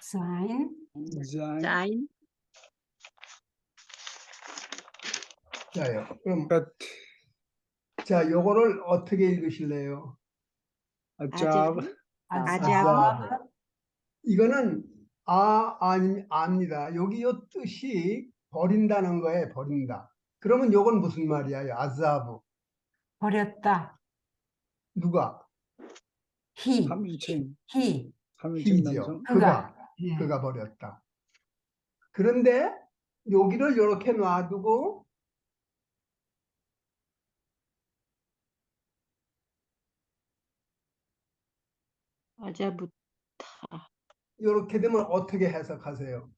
sein. sein. sein. 자요. 그럼 끝. 자, 요거를 어떻게 읽으실래요? 아잡. 아자브. 이거는 압니다. 여기 요 뜻이 버린다는 거예요. 버린다. 그러면 요건 무슨 말이야? 아자브. 버렸다. 누가? he. 함유체인. he. 함유체인 히지요. 남성. 그가. 예. 그가 버렸다. 그런데 여기를 이렇게 놔두고 아자부. 이렇게 되면 어떻게 해석하세요?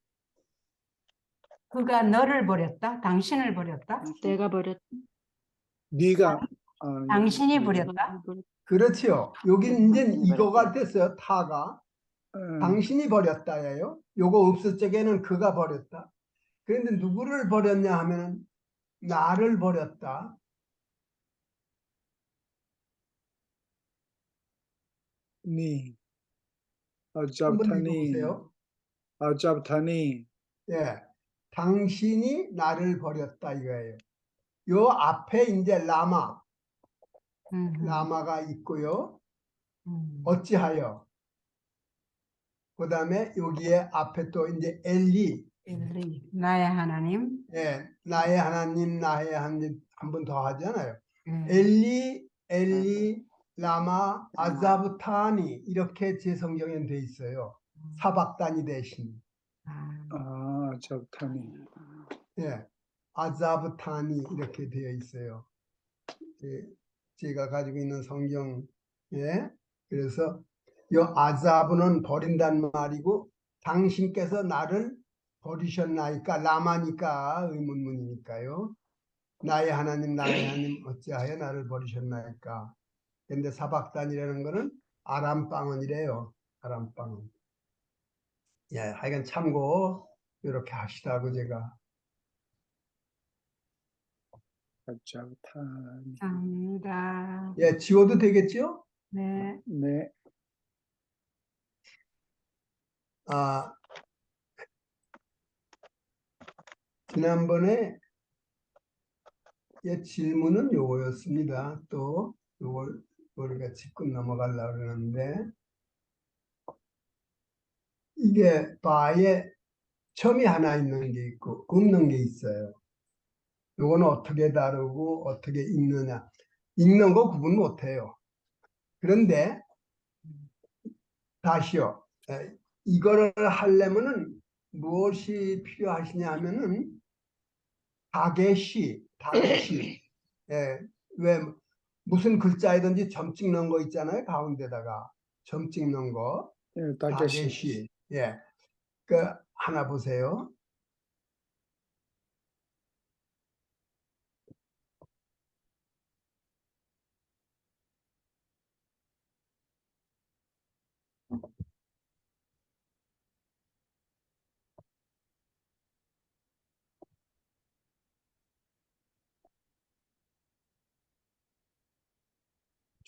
그가 너를 버렸다. 당신을 버렸다. 내가 버렸. 네가. 당신이 버렸다. 그렇지요. 여기 이제 당신이 이거가 버렸다. 됐어요. 타가. 당신이 버렸다예요. 요거 없을 적에는 그가 버렸다. 그런데 누구를 버렸냐 하면 나를 버렸다. 니. 한번 아잡타니. 읽어보세요. 아잡타니. 예, 당신이 나를 버렸다 이거예요. 요 앞에 이제 라마가 있고요. 어찌하여. 그 다음에 여기에 앞에 또 이제 엘리. 나의 하나님. 예, 나의 하나님, 나의 하나님 한 번 더 하잖아요. 음. 엘리, 라마, 아자브타니 이렇게 제 성경엔 돼 있어요. 사박단이 대신. 아잡타니. 예, 아자브타니 이렇게 되어 있어요. 제가 가지고 있는 성경에. 그래서 이 아자브는 버린단 말이고 당신께서 나를 버리셨나이까 라마니까 의문문이니까요. 나의 하나님 어찌하여 나를 버리셨나이까. 근데 사박단이라는 거는 아람방언이래요. 아람방언. 예, 하여간 참고 이렇게 하시라고 제가. 아잡타니. 감사합니다. 예, 지워도 되겠죠? 네. 네. 지난번에 질문은 요거였습니다. 또 요걸 우리가 짚고 넘어가려고 그러는데 이게 바에 점이 하나 있는 게 있고 없는 게 있어요. 요거는 어떻게 다루고 어떻게 읽느냐. 읽는 거 구분 못해요. 그런데 다시요. 이거를 하려면은 무엇이 필요하시냐 하면은 다게시. 예, 왜 무슨 글자이든지 점 찍는 거 있잖아요. 가운데다가 점 찍는 거. 예, 다게시. 예, 그 하나 보세요.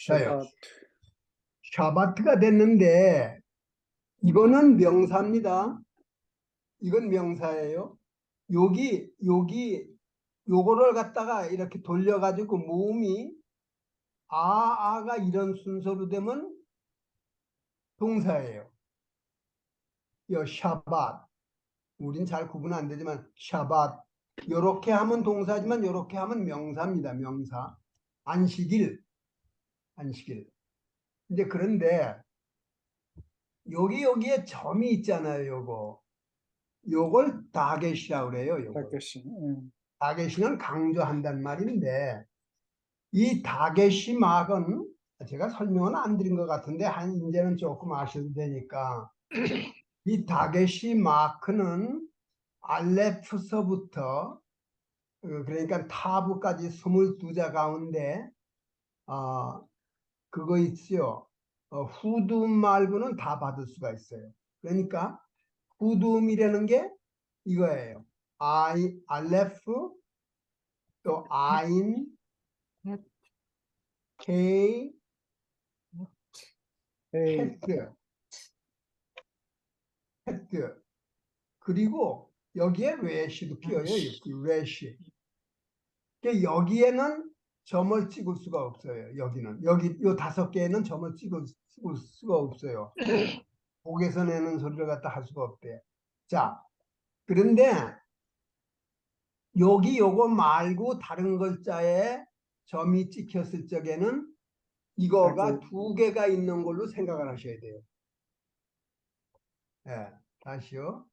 자요. 샤바트가 됐는데 이거는 명사입니다. 이건 명사예요. 여기 요거를 갖다가 이렇게 돌려가지고 모음이 아가 이런 순서로 되면 동사예요. 요 샤bat. 우린 잘 구분 안 되지만 샤bat. 요렇게 하면 동사지만 요렇게 하면 명사입니다. 명사. 안식일. 이제 그런데 여기에 점이 있잖아요. 요걸 다게시라고 그래요. 요걸. 다게시. 다게시는 강조한단 말인데 이 다게시 막은 제가 설명은 안 드린 것 같은데 이제는 조금 아셔도 되니까 이 다게시 마크는 알레프서부터 그러니까 타브까지 22자 가운데 그거 있죠. 후둠 말고는 다 받을 수가 있어요. 그러니까 후둠이라는 게 이거예요. 알레프 또 아인 K 에이. 헤트 페트. 그리고 여기에 레시도 끼어요. 레시. 여기에는 점을 찍을 수가 없어요. 여기는 여기 요 5개에는 점을 찍을 수가 없어요. 목에서 내는 소리를 갖다 할 수가 없대. 자, 그런데 여기 요거 말고 다른 글자에 점이 찍혔을 적에는 이거가 2개가 있는 걸로 생각을 하셔야 돼요. 예, 다시요.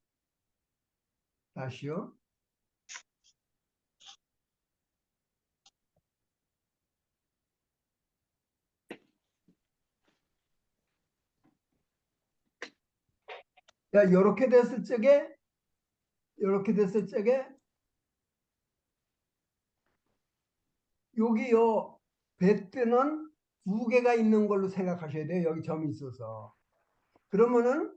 자, 요렇게 됐을 적에 여기요 배트는 2개가 있는 걸로 생각하셔야 돼요. 여기 점이 있어서. 그러면은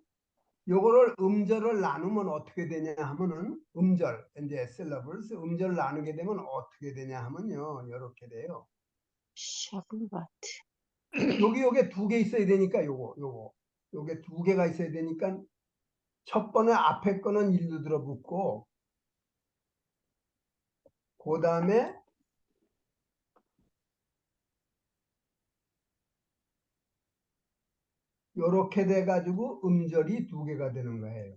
요거를 음절을 나누면 어떻게 되냐 하면은 음절 이제 syllables 음절 나누게 되면 어떻게 되냐 하면요 이렇게 돼요. 샤브바트. 요게 2개 있어야 되니까 요게 2개가 있어야 되니까 첫 번에 앞에 거는 일로 들어붙고 그 다음에 요렇게 돼 가지고 음절이 2개가 되는 거예요.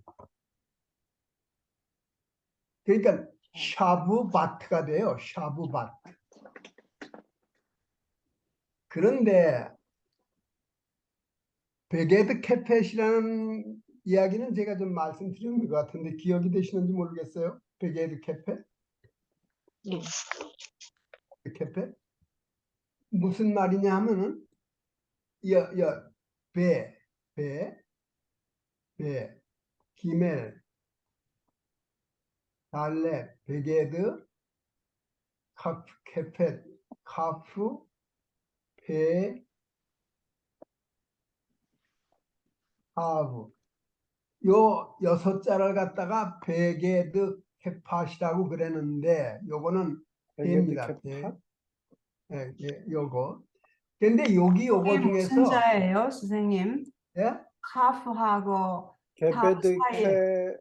그러니까 샤브바트가 돼요. 샤브바트. 그런데 베게드 캐펫이라는 이야기는 제가 좀 말씀드린 것 같은데 기억이 되시는지 모르겠어요. 베게드 캐펫? 네. 캐펫? 무슨 말이냐 하면은 배, 기멜, 달레, 베게드, 카프, 캐펫, 카프, 배, 하브. 요 6자를 갖다가 베게드 캐팟이라고 그랬는데 요거는 배입니다. 배. 요거. 근데 여기 요거 그게 무슨 중에서 자예요, 선생님? 예? 카프하고 개베드 사이. 캐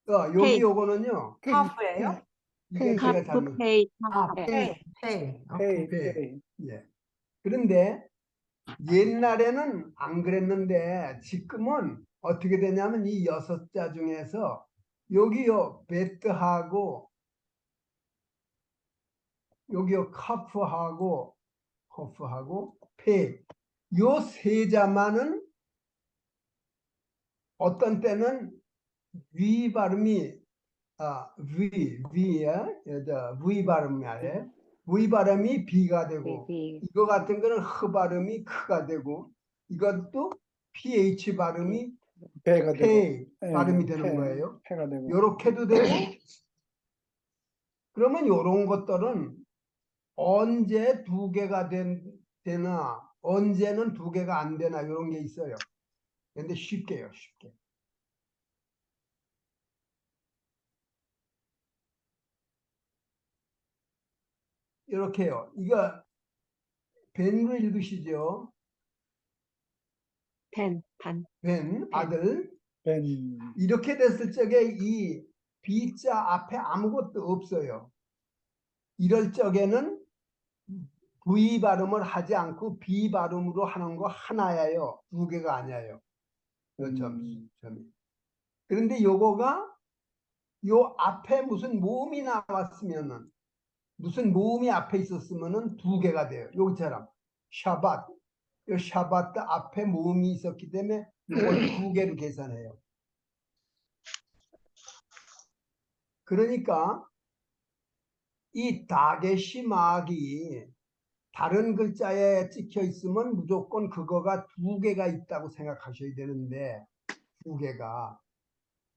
여기 페이. 요거는요. 카프예요? 이게 제가 카프 잘못 페이. 아, 카페. 페이. 페이 오케이. 배. 예. 그런데 옛날에는 안 그랬는데 지금은 어떻게 되냐면 이 6자 중에서 여기요 베트하고 여기요 커프하고 페이 요 3자만은 어떤 때는 위 발음이 V 발음이 아래 V 발음이 B가 되고 베이비. 이거 같은 거는 흐 발음이 크가 되고 이것도 PH 발음이 배가 되고 페 예, 발음이 되는 거예요. 패가 되고 요렇게도 되고 그러면 요런 것들은 언제 2개가 되나 언제는 2개가 안 되나 요런 게 있어요. 근데 쉽게요. 이렇게요. 이거 벤으로 읽으시죠. 반. 벤 아들. 벤 이렇게 됐을 적에 이 B자 앞에 아무것도 없어요. 이럴 적에는 V 발음을 하지 않고 B 발음으로 하는 거 하나예요. 2개가 아니에요. 점이. 그런데 요거가 요 앞에 무슨 모음이 나왔으면은 무슨 모음이 앞에 있었으면은 2개가 돼요. 요처럼 샤밧. 요 샤밧 앞에 모음이 있었기 때문에 이걸 2개로 계산해요. 그러니까 이 다게시 막이 다른 글자에 찍혀 있으면 무조건 그거가 2개가 있다고 생각하셔야 되는데 2개가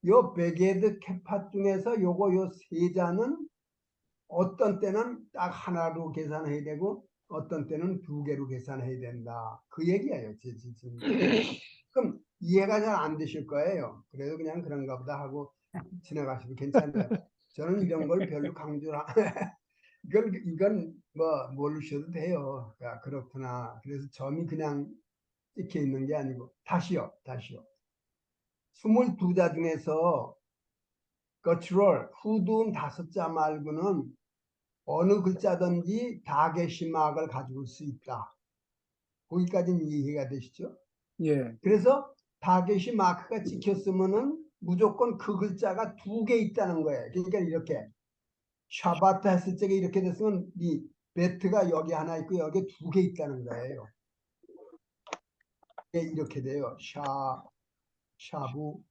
요 베게드 캐팟 중에서 요거 요 3자는 어떤 때는 딱 하나로 계산해야 되고 어떤 때는 2개로 계산해야 된다. 그 얘기예요. 제 지금. 그럼 이해가 잘 안 되실 거예요. 그래도 그냥 그런가 보다 하고 지나가셔도 괜찮아요. 저는 이런 걸 별로 강조를 이건 뭐 모르셔도 돼요. 그렇구나. 그래서 점이 그냥 찍혀 있는 게 아니고 다시요. 22자 중에서 거추럴 후두운 5자 말고는 어느 글자든지 다게시막을 가지고 수 있다. 거기까지는 이해가 되시죠? 예. 그래서 다게시 마크가 찍혔으면은 무조건 그 글자가 2개 있다는 거예요. 그러니까 이렇게 샤바트 했을 적에 이렇게 됐으면 이 베트가 여기 하나 있고 여기 2개 있다는 거예요. 예, 이렇게 돼요. 샤부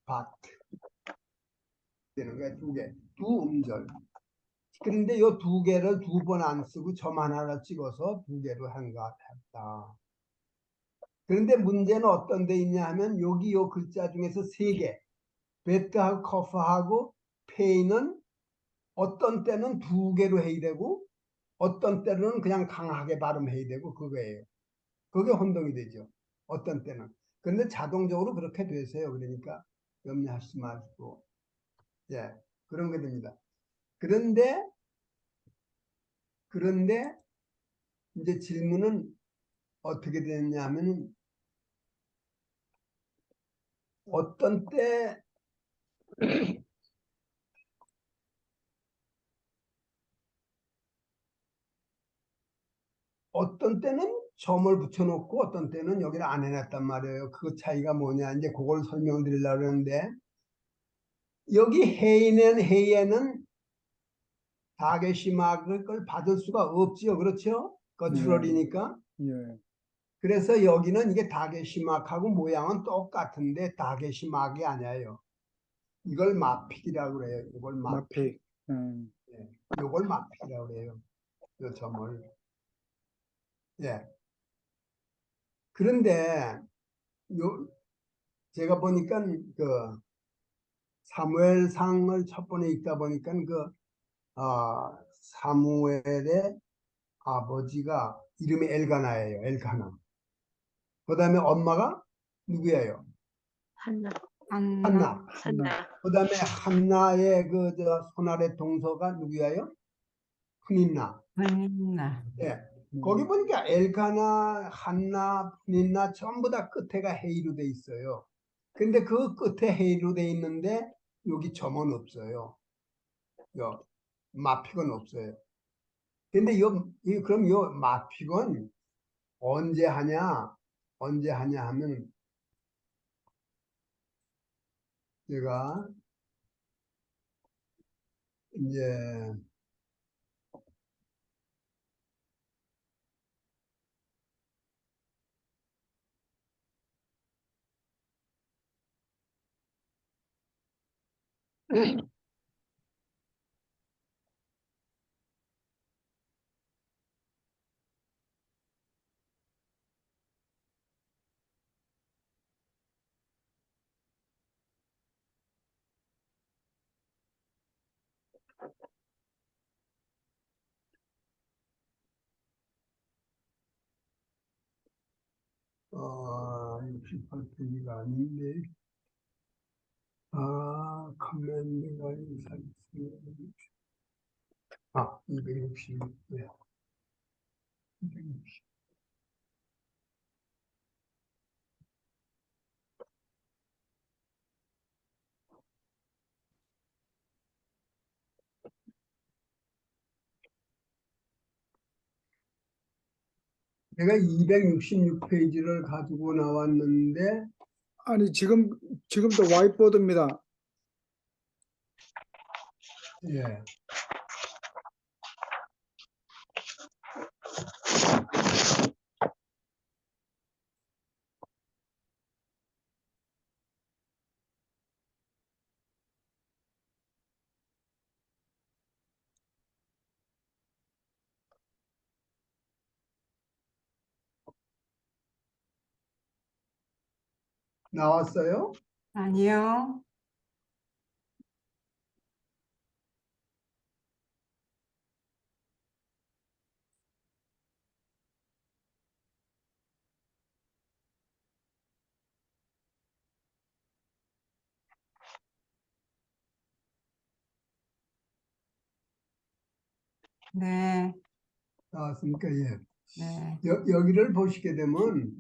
바트 되는 거예요. 2개, 두 음절. 그런데 이 2개를 2번 안 쓰고 점 하나를 찍어서 2개로 한 것 같다. 그런데 문제는 어떤 데 있냐 하면 여기 요 글자 중에서 3개 베트하고 커프하고 페이는 어떤 때는 2개로 해야 되고 어떤 때는 그냥 강하게 발음해야 되고 그거예요. 그게 혼동이 되죠. 어떤 때는. 그런데 자동적으로 그렇게 되세요. 그러니까 염려하지 마시고. 예, 그런 게 됩니다. 그런데 이제 질문은 어떻게 되느냐 하면은 어떤 때 어떤 때는 점을 붙여놓고 어떤 때는 여기를 안 해놨단 말이에요. 그 차이가 뭐냐 이제 그걸 설명드리려고 하는데 여기 헤이에는 다게시막을 받을 수가 없지요. 그렇죠? 거추럴이니까. 예. 그래서 여기는 이게 다게시막하고 모양은 똑같은데 다게시막이 아니에요. 이걸 마픽이라고 그래요. 이걸 마픽. 마픽. 음. 예, 이걸 마픽이라고 그래요. 이 점을. 예. 그런데 요 제가 보니까 그 사무엘상을 첫 번에 읽다 보니까 사무엘의 아버지가 이름이 엘가나예요. 엘가나. 그다음에 엄마가 누구예요? 한나, 한나, 한나. 한나, 그다음에 한나의 손아래 동서가 누구예요? 푸닌나. 한나. 예. 거기 보니까 엘가나, 한나, 푸닌나 전부 다 끝에가 헤이로 돼 있어요. 근데 그 끝에 헤이로 돼 있는데 여기 점은 없어요. 요 마픽은 없어요. 근데 그럼 요 마픽은 언제 하냐? 언제 하냐 하면 제가 이제 어, 68페이지가 아닌데 커맨드가 있어요. 260. 네. 260. 내가 266페이지를 가지고 나왔는데 아니 지금도 와이트보드입니다. 예. 나왔어요? 아니요. 네, 나왔으니까 예. 네. 여기를 보시게 되면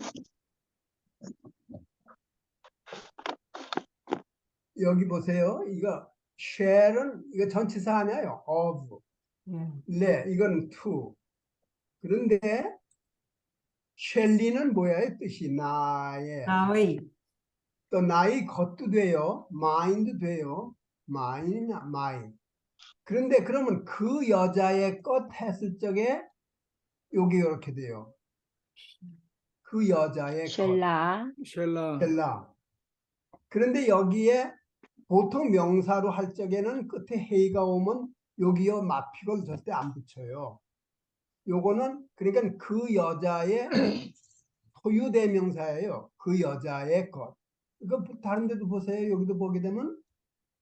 여기 보세요. 이거 shall은 이거 전치사 아니에요. of. 예. 네, 이건 to. 그런데 shall이는 뭐예요? 뜻이 나의. 나의. 또 나의 것도 돼요. mine도 돼요. mine이냐 mine. 그런데 그러면 그 여자의 것 했을 적에 여기 이렇게 돼요. 그 여자의 것. 쉘라, 쉘라. 셀라. 그런데 여기에 보통 명사로 할 적에는 끝에 헤이가 오면 여기요 마피걸 절대 안 붙여요. 요거는 그러니까 그 여자의 소유대명사예요. 그 여자의 것. 이거 다른 데도 보세요. 여기도 보게 되면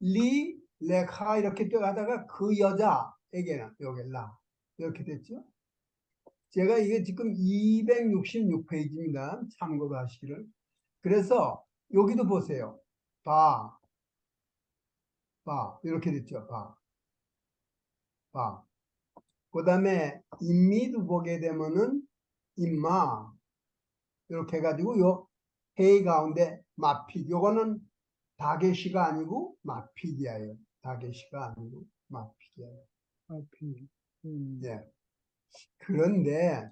리, 레카 이렇게 떠가다가 그 여자에게는 여기 라 이렇게 됐죠. 제가 이게 지금 266페이지입니다. 참고로 하시기를. 그래서 여기도 보세요. 봐, 이렇게 됐죠. 봐. 그 다음에 인미도 보게 되면은 임마 이렇게 해가지고 요 회의 가운데 마픽 요거는 다게시가 아니고 마픽이에요. 다게시가 아니고 마픽이에요. 앞이. 예. 그런데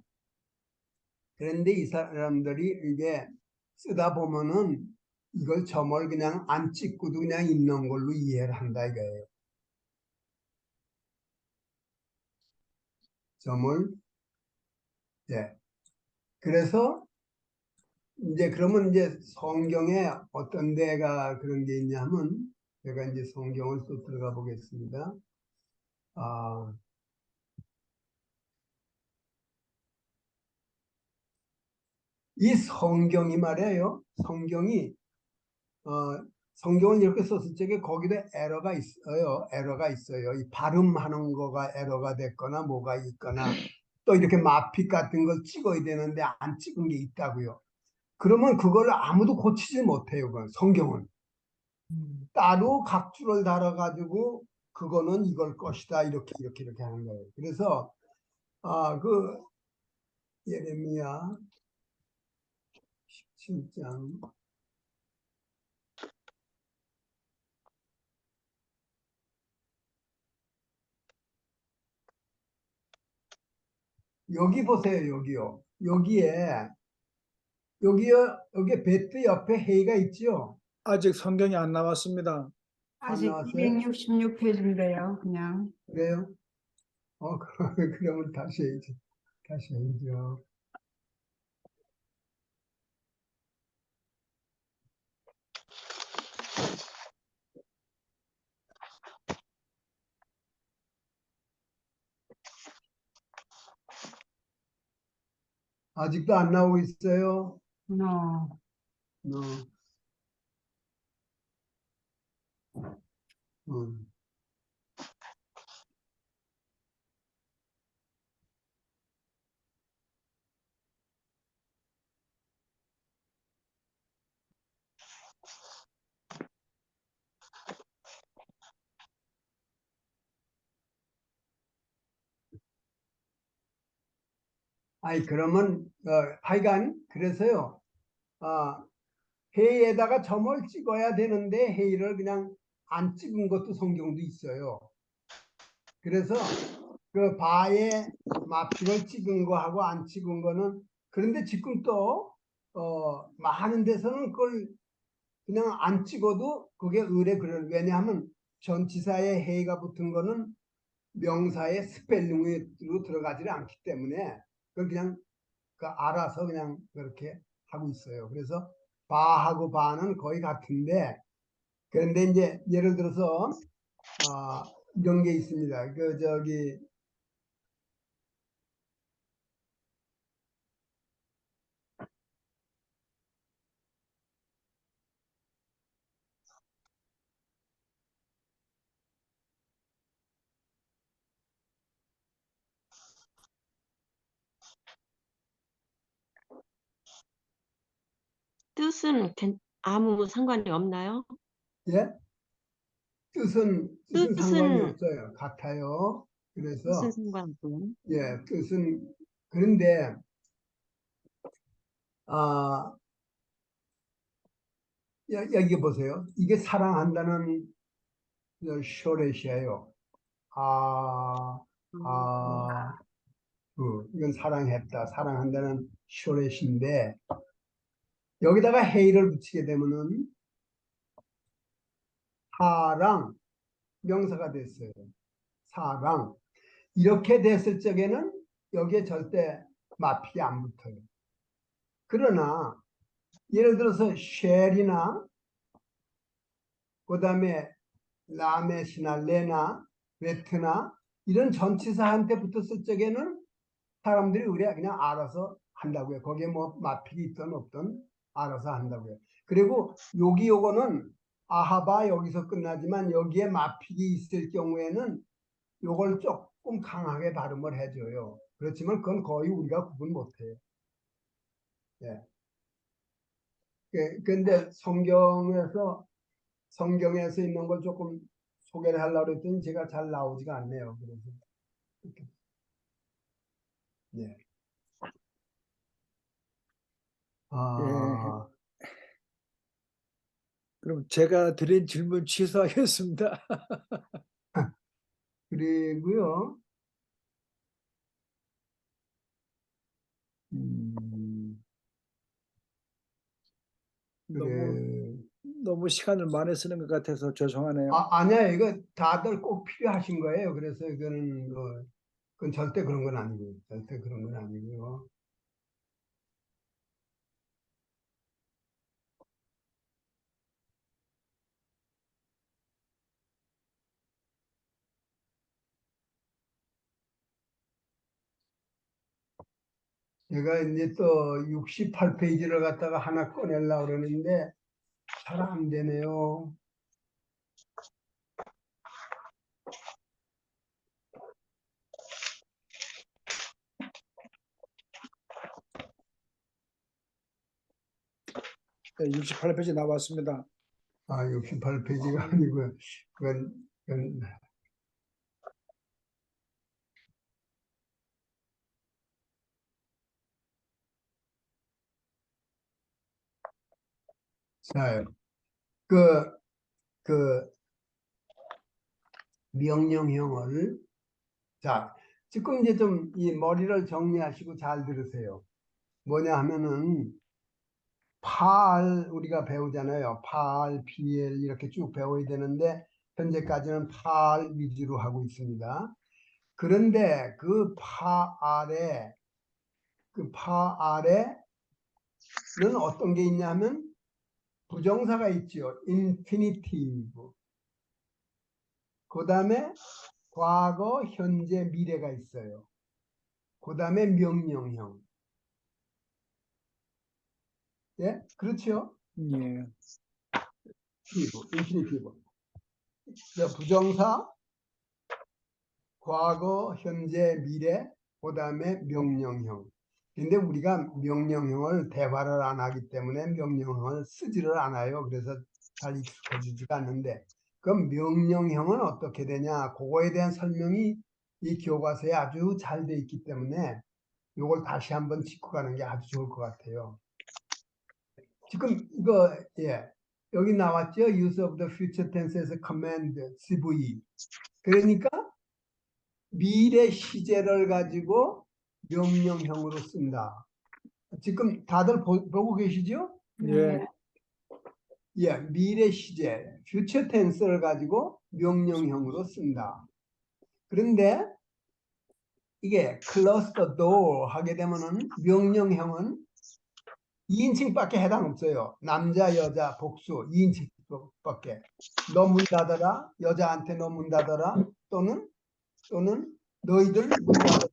이 사람들이 이게 쓰다 보면은 이걸 점을 그냥 안 찍고도 그냥 있는 걸로 이해를 한다 이거예요. 점을. 예. 그래서 이제 그러면 이제 성경에 어떤 데가 그런 게 있냐면 제가 이제 성경을 또 들어가 보겠습니다. 아, 이 성경이 말이에요. 성경을 이렇게 썼을 적에 거기도 에러가 있어요. 에러가 있어요. 이 발음하는 거가 에러가 됐거나 뭐가 있거나 또 이렇게 마픽 같은 걸 찍어야 되는데 안 찍은 게 있다고요. 그러면 그걸 아무도 고치지 못해요. 그건 성경은. 따로 각주를 달아가지고 그거는 이걸 것이다 이렇게 하는 거예요. 그래서 그 예레미야 17장 여기 보세요. 여기에 베트 옆에 헤이가 있지요. 아직 성경이 안 나왔습니다. 안 아직 나왔어요? 266페이지인데요, 그냥. 그래요? 그러면 다시 해야죠. 아직도 안 나오고 있어요. No. 어, 어. 아니 그러면 하여간 그래서요. 회의에다가 점을 찍어야 되는데 회의를 그냥 안 찍은 것도 성경도 있어요. 그래서 그 바에 마픽을 찍은 거하고 안 찍은 거는 그런데 지금 또 많은 데서는 그걸 그냥 안 찍어도 그게 의뢰 그럴 왜냐하면 전치사에 해가 붙은 거는 명사의 스펠링으로 들어가지 않기 때문에 그걸 그냥 알아서 그냥 그렇게 하고 있어요. 그래서 바하고 바는 거의 같은데 그런데 이제 예를 들어서 이런 게 있습니다. 뜻은 아무 상관이 없나요? 예? 뜻은 상관이 뜻은 없어요. 같아요. 뜻은 그래서 상관없고요. 예, 뜻은 그런데 아 여기 보세요. 이게 사랑한다는 쇼렛이에요. 이건 사랑했다, 사랑한다는 쇼렛인데 여기다가 헤이를 붙이게 되면은 사랑 명사가 됐어요. 사랑 이렇게 됐을 적에는 여기에 절대 마필이 안 붙어요. 그러나 예를 들어서 쉘이나 그 다음에 라메시나 레나 웨트나 이런 전치사한테 붙었을 적에는 사람들이 우리가 그냥 알아서 한다고요. 거기에 뭐 마필이 있든 없든 알아서 한다고요. 그리고 여기 요거는 아하바 여기서 끝나지만 여기에 마필이 있을 경우에는 요걸 조금 강하게 발음을 해줘요. 그렇지만 그건 거의 우리가 구분 못해요. 예. 근데 성경에서 있는 걸 조금 소개를 하려고 했더니 제가 잘 나오지가 않네요. 그래서 이렇게. 예. 그럼 제가 드린 질문 취소하겠습니다. 그리고요. 그래. 너무 시간을 많이 쓰는 것 같아서 죄송하네요. 아니야, 이거 다들 꼭 필요하신 거예요. 그래서 이거는 그건 절대 그런 건 아니고요. 절대 그런 건 아니고요. 제가 이제 또 68페이지를 갖다가 하나 꺼내려고 그러는데 잘 안 되네요. 네, 68페이지 나왔습니다. 68페이지가 아니고요. 그건 자, 그 명령형을 자, 지금 이제 좀 이 머리를 정리하시고 잘 들으세요. 뭐냐 하면은 우리가 배우잖아요. BL 이렇게 쭉 배워야 되는데 현재까지는 위주로 하고 있습니다. 그런데 그 아래는 어떤 게 있냐면 부정사가 있죠. infinitive. 그 다음에 과거, 현재, 미래가 있어요. 그 다음에 명령형. 예? 그렇죠? 예. infinitive. 부정사, 과거, 현재, 미래, 그 다음에 명령형. 근데 우리가 명령형을 대화를 안 하기 때문에 명령형을 쓰지를 않아요. 그래서 잘 익숙해지지가 않는데 그럼 명령형은 어떻게 되냐? 그거에 대한 설명이 이 교과서에 아주 잘 돼 있기 때문에 이걸 다시 한번 짚고 가는 게 아주 좋을 것 같아요. 지금 이거 여기 나왔죠? Use of the future tense에서 command, CV. 그러니까 미래 시제를 가지고 명령형으로 쓴다. 지금 다들 보고 계시죠? 예. 예, 미래 시제, future tense를 가지고 명령형으로 쓴다. 그런데 이게 close the door 하게 되면은 명령형은 2인칭밖에 해당 없어요. 남자, 여자, 복수 2인칭밖에. 너 문 닫아라, 여자한테 너 문 닫아라, 또는 너희들 문 닫아라.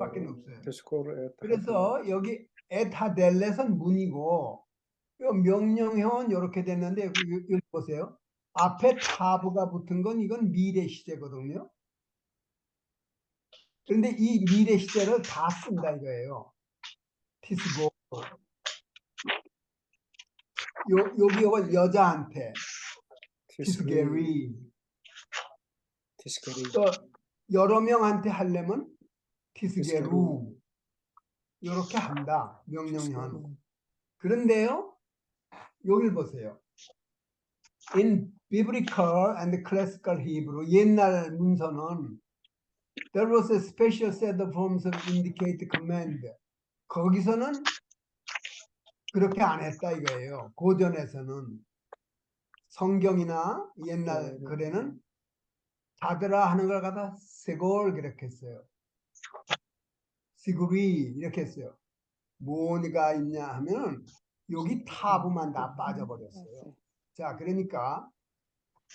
밖에 없어요. 그래서 여기 에타델렛은 문이고 명령형은 이렇게 됐는데 여기 보세요. 앞에 타브가 붙은 건 이건 미래 시제거든요. 그런데 이 미래 시제를 다 쓴다 이거예요. 티스고 여기 이걸 여자한테 티스게리 또 여러 명한테 하려면 티스게루 이렇게 한다. 명령형. 그런데요. 여길 보세요. In biblical and classical Hebrew, 옛날 문서는 there was a special set of forms of indicate command. 거기서는 그렇게 안 했다 이거예요. 고전에서는 성경이나 옛날 글에는 자들아 하는 걸 갖다 세골 그렇게 했어요. 시구리 이렇게 했어요. 뭐가 있냐 하면 여기 타부만 다 빠져버렸어요. 자, 그러니까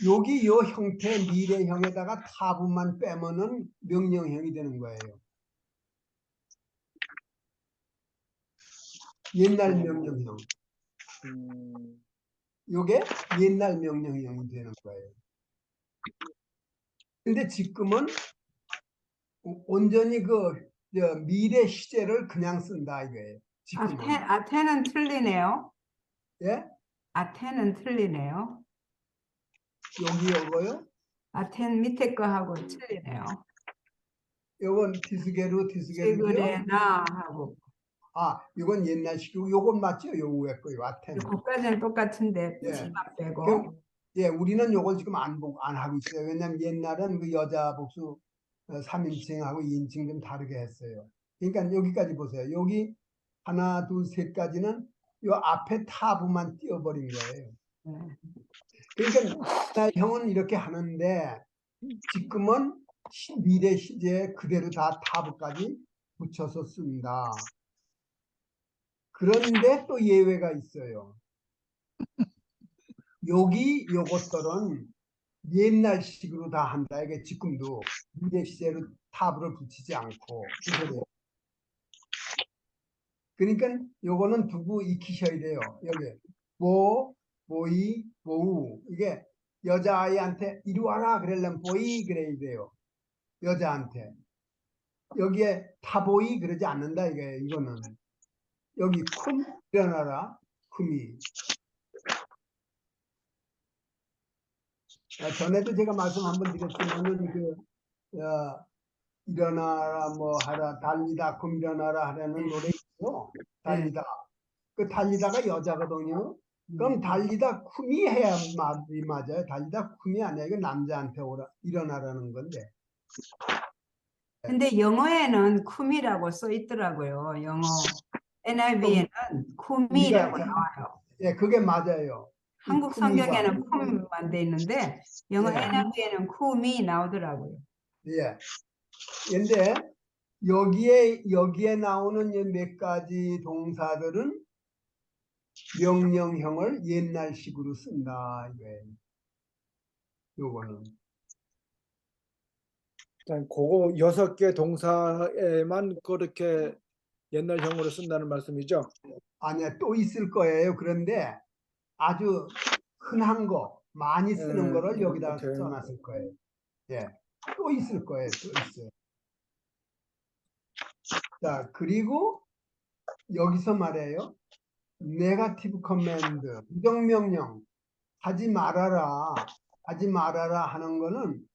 여기 요 형태 미래형에다가 타부만 빼면은 명령형이 되는 거예요. 옛날 명령형. 요게 옛날 명령형이 되는 거예요. 근데 지금은 온전히 미래 시제를 그냥 쓴다 이거예요. 지금은. 아테는 틀리네요. 예? 아테는 틀리네요. 여기 요거요? 아텐 밑에 거하고 틀리네요. 요건 디스게르 시그레나 하고 아, 이건 옛날식이고 요건 맞죠? 요 위에 거, 요 아테네. 그까지는 똑같은데 예. 치마 빼고. 그, 예, 우리는 요걸 지금 안 하고 있어요. 왜냐면 옛날은 그 여자 복수 3인칭하고 2인칭 좀 다르게 했어요. 그러니까 여기까지 보세요. 여기 하나, 둘, 셋까지는 요 앞에 타부만 띄워버린 거예요. 네. 그러니까 형은 이렇게 하는데 지금은 미래 시제에 그대로 다 타부까지 붙여서 씁니다. 그런데 또 예외가 있어요. 여기 요것들은 옛날식으로 다 한다. 이게 지금도 미래 시제로 타부를 붙이지 않고 그래요. 그러니까 요거는 두고 익히셔야 돼요. 여기 보이, 보우 이게 여자아이한테 이리 와라 그러려면 보이 그래야 돼요. 여자한테 여기에 타보이 그러지 않는다 이게 이거는 여기 쿰 일어나라 쿰이 전에도 제가 말씀 한번 드렸지만은 일어나라 뭐 하라 달리다 쿰 일어나라 하라는 노래 있죠. 달리다 그 달리다가 여자거든요. 그럼 달리다 쿰이 해야 말이 맞아요. 달리다 쿰이 아니야. 이거 남자한테 일어나라는 건데. 근데 영어에는 쿰이라고 써 있더라고요. 영어 NIV에는 쿰이라고 나와요. 예, 그게 맞아요. 한국 쿰이가. 성경에는 쿰만 돼 있는데 영어 예. NIV에는 쿰이 나오더라고요. 예. 근데 여기에 나오는 이 몇 가지 동사들은 명령형을 옛날식으로 쓴다 이거예요. 요거는. 일단 그거 6개 동사에만 그렇게 옛날형으로 쓴다는 말씀이죠? 아니야, 또 있을 거예요. 그런데 아주 흔한 거, 많이 쓰는 거를 여기다 오케이. 써놨을 거예요. 예. 또 있을 거예요. 또 있어요. 자, 그리고 여기서 말해요. 네거티브 커맨드, 부정명령, 하지 말아라 하는 거는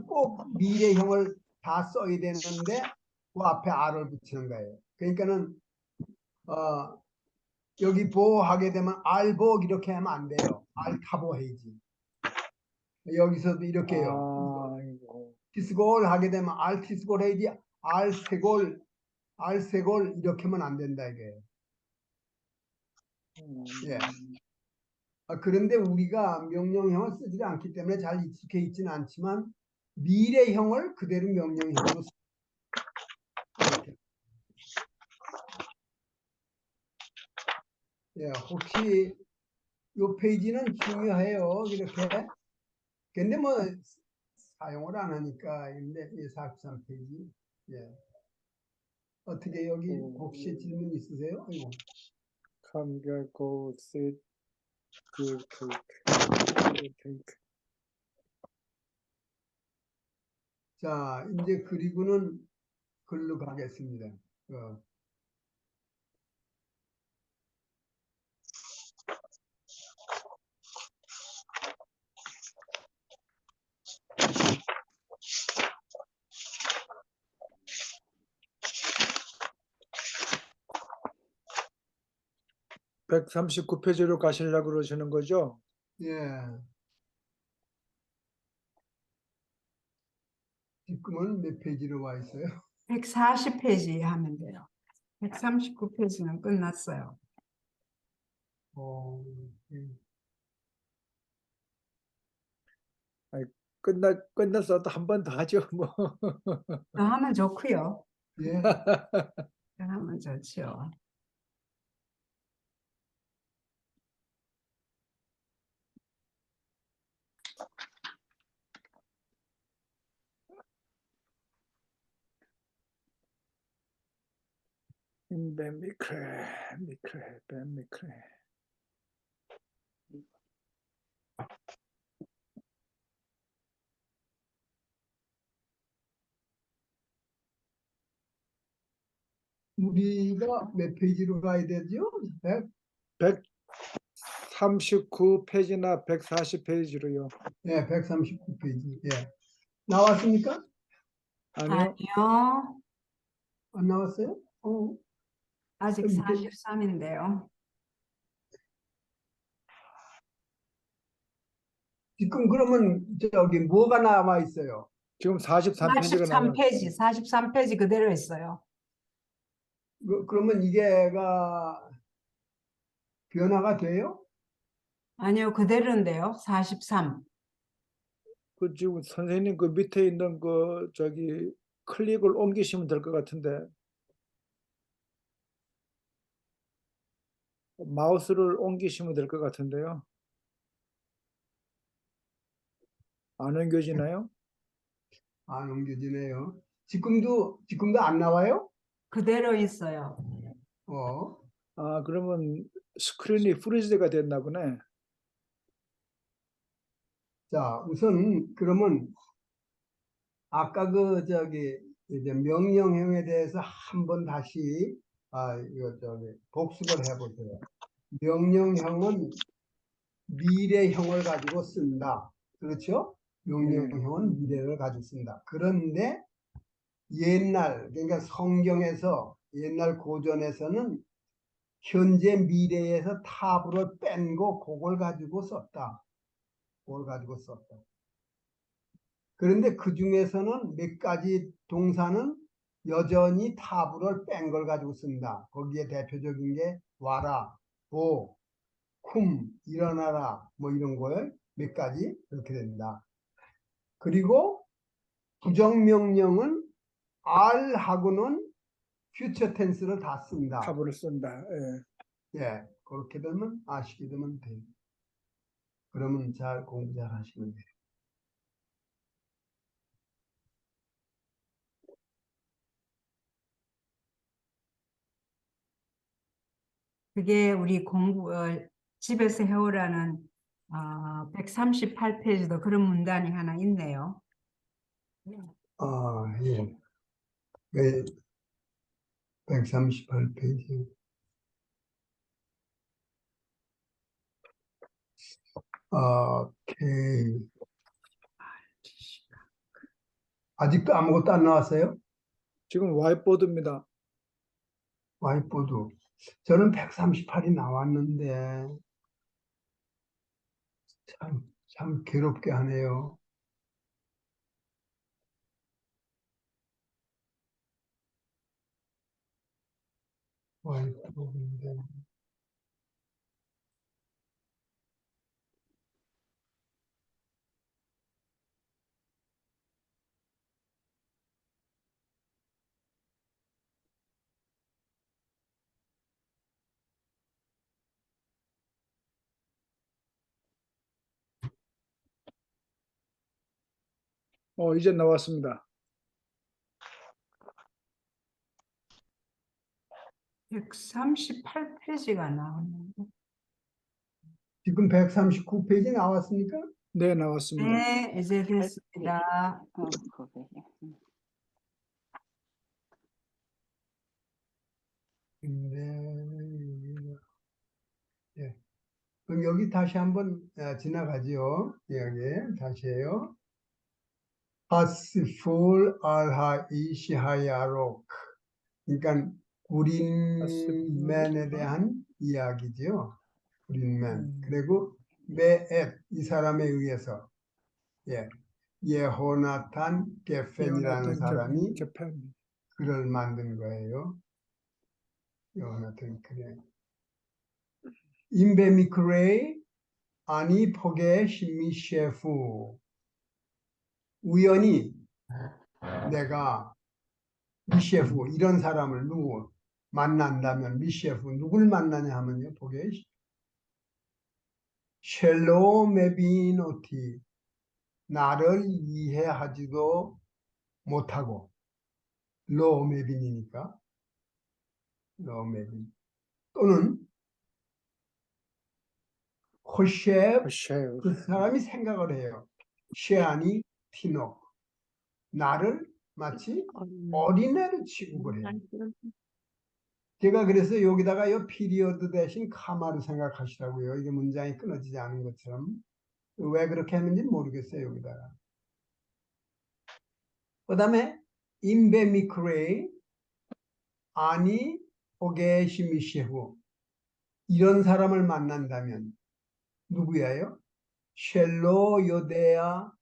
꼭 미래형을 다 써야 되는데 그 앞에 R을 붙이는 거예요. 그러니까는 여기 보호하게 되면 알복 이렇게 하면 안 돼요. 알타보 해야지. 여기서도 이렇게 해요. 아이고. 티스골 하게 되면 알티스골 해야지. 알세골 이렇게 하면 안 된다 이게. 예. 그런데 우리가 명령형을 쓰지 않기 때문에 잘 익숙해 있지는 않지만 미래형을 그대로 명령형으로 이렇게. 예, 혹시 요 페이지는 중요해요. 이렇게. 근데 뭐 사용을 안 하니까 근데 43페이지. 예. 어떻게 여기 혹시 질문 있으세요? 아이고. 감격, sit, 자, 이제 그리고는 글로 가겠습니다. 139페이지로 가시려고 그러시는 거죠? 예. 지금은 몇 페이지로 와 있어요? 140페이지 하면 돼요. 139페이지는 끝났어요. 어, 예. 끝났어도 한 번 더 하죠, 뭐. 더 하면 좋고요. 예. 더 하면 좋죠. 벤 미클, 벤 미클. 우리가 몇 페이지로 가야 되죠? 139페이지나 140페이지로요. 예, 139페이지. 예. 나왔습니까? 아니요? 아니요. 안 나왔어요? 아직 밑에 43인데요. 지금 그러면 저기 뭐가 나와 있어요? 지금 43페이지가 나와요. 43페이지, 43페이지 그대로 있어요. 그러면 이게가 변화가 돼요? 아니요, 그대로인데요. 43. 그 지금 선생님 그 밑에 있는 그 저기 클릭을 옮기시면 될 것 같은데 마우스를 옮기시면 될 것 같은데요. 안 옮겨지나요? 안 옮겨지네요. 지금도 안 나와요? 그대로 있어요. 어. 아, 그러면 스크린이 프리즈가 됐나 보네. 자, 우선 그러면 아까 그 저기 이제 명령형에 대해서 한번 다시 이거 저기 복습을 해보세요. 명령형은 미래형을 가지고 쓴다. 그렇죠? 명령형은 미래를 가지고 쓴다. 그런데 옛날 그러니까 성경에서 옛날 고전에서는 현재 미래에서 탑으로 뺀 거 그걸 가지고 썼다. 그걸 가지고 썼다. 그런데 그 중에서는 몇 가지 동사는 여전히 탑으로 뺀 걸 가지고 쓴다. 거기에 대표적인 게 와라, 오, 쿰, 일어나라 뭐 이런 거에 몇 가지 이렇게 된다. 그리고 부정명령은 R하고는 퓨처 텐스를 다 쓴다. 탑을 쓴다. 예. 예, 그렇게 되면 아시게 되면 돼요. 그러면 잘 공부 잘 하시면 돼요. 그게 우리 집에서 해오라는 138페이지도 그런 문단이 하나 있네요. 예. 138페이지. 오케이. 아직도 아무것도 안 나왔어요? 지금 와이트보드입니다. 와이프도. 저는 138이 나왔는데, 참 괴롭게 하네요. 와이프인데. 이제 나왔습니다. 138페이지가 나오는데. 지금 139페이지 나왔습니까? 네, 나왔습니다. 네, 이제 됐습니다. 예. 그럼 여기 다시 한번 지나가죠. 여기 다시 해요. 하스풀 알하이시하야록. 그러니까 구린맨에 대한 이야기죠. 구린맨. 음. 그리고 메엣 이 사람에 의해서 예호나탄 게펜이라는 사람이 개편. 글을 만든 거예요. 예호나탄 그래. 임베미크레이 아니 포게 신미셰프 우연히 내가 미셰프 이런 사람을 누구 만난다면 미셰프 누굴 만나냐 하면요 보게 쉘로메비노티 나를 이해하지도 못하고 로메빈이니까 로메빈 또는 호셰프 쉐. 그 사람이 생각을 해요. 셰아니 티노 나를 마치 어린애를 취급을 해요. 제가 그래서 여기다가 요 피리어드 대신 카마를 생각하시라고요. 이게 문장이 끊어지지 않은 것처럼. 왜 그렇게 했는지 모르겠어요. 여기다가. 그 다음에 임베미크레이 아니 오게시미셰후 이런 사람을 만난다면 누구예요? 쉘로 요데아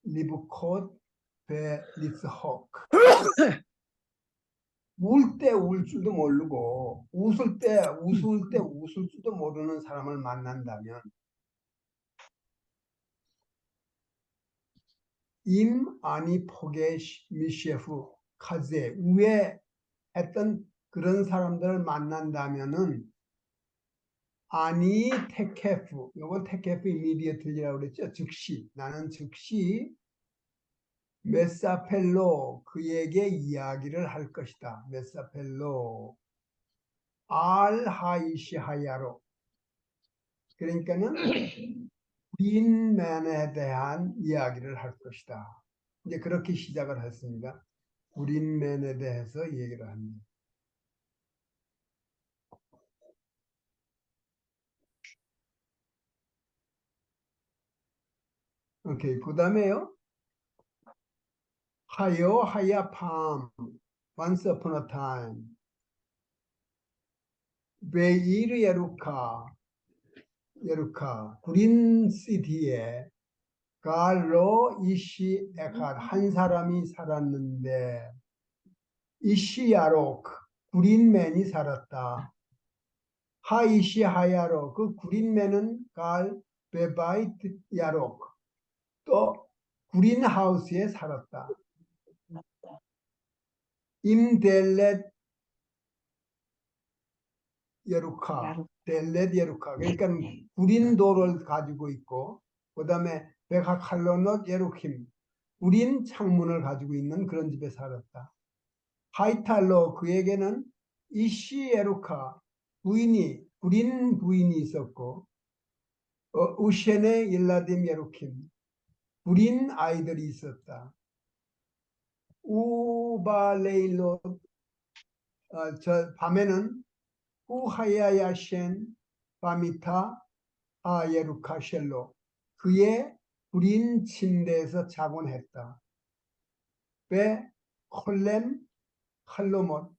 리브콧 베리스혹 울 때 울 줄도 모르고 웃을 때 웃을 줄도 모르는 사람을 만난다면 임 아니 포게 미셰프 카제 위에 했던 그런 사람들을 만난다면은 아니 테케프 요건 테케프 이미디어틀이라고 그랬죠. 즉시 나는 즉시 메사펠로 그에게 이야기를 할 것이다. 메사펠로 알 하이시 하야로 그러니까는 구린맨에 대한 이야기를 할 것이다. 이제 그렇게 시작을 했습니다. 구린맨에 대해서 얘기를 합니다. 오케이. 그 다음에요. 하야팜 once upon a time 베이르 예루카 구린 시티에 갈로 이시 에칼 한 사람이 살았는데 이시야록 구린맨이 살았다. 하이시 하야로 그 구린맨은 갈 베바이트 야록 또 구린하우스에 살았다. 임델렛 예루카 델렛 예루카 그러니까 구린도를 가지고 있고 그 다음에 베카칼로넛 예루킴 구린 창문을 가지고 있는 그런 집에 살았다. 하이탈로 그에게는 이시 예루카 구린 부인이 있었고 우셰네 일라딤 예루킴 구린 아이들이 있었다. 우발레일로 저 밤에는 우하야야셴 바미타 아예루카셸로 그의 구린 침대에서 자곤 했다. 베 콜렘 칼로못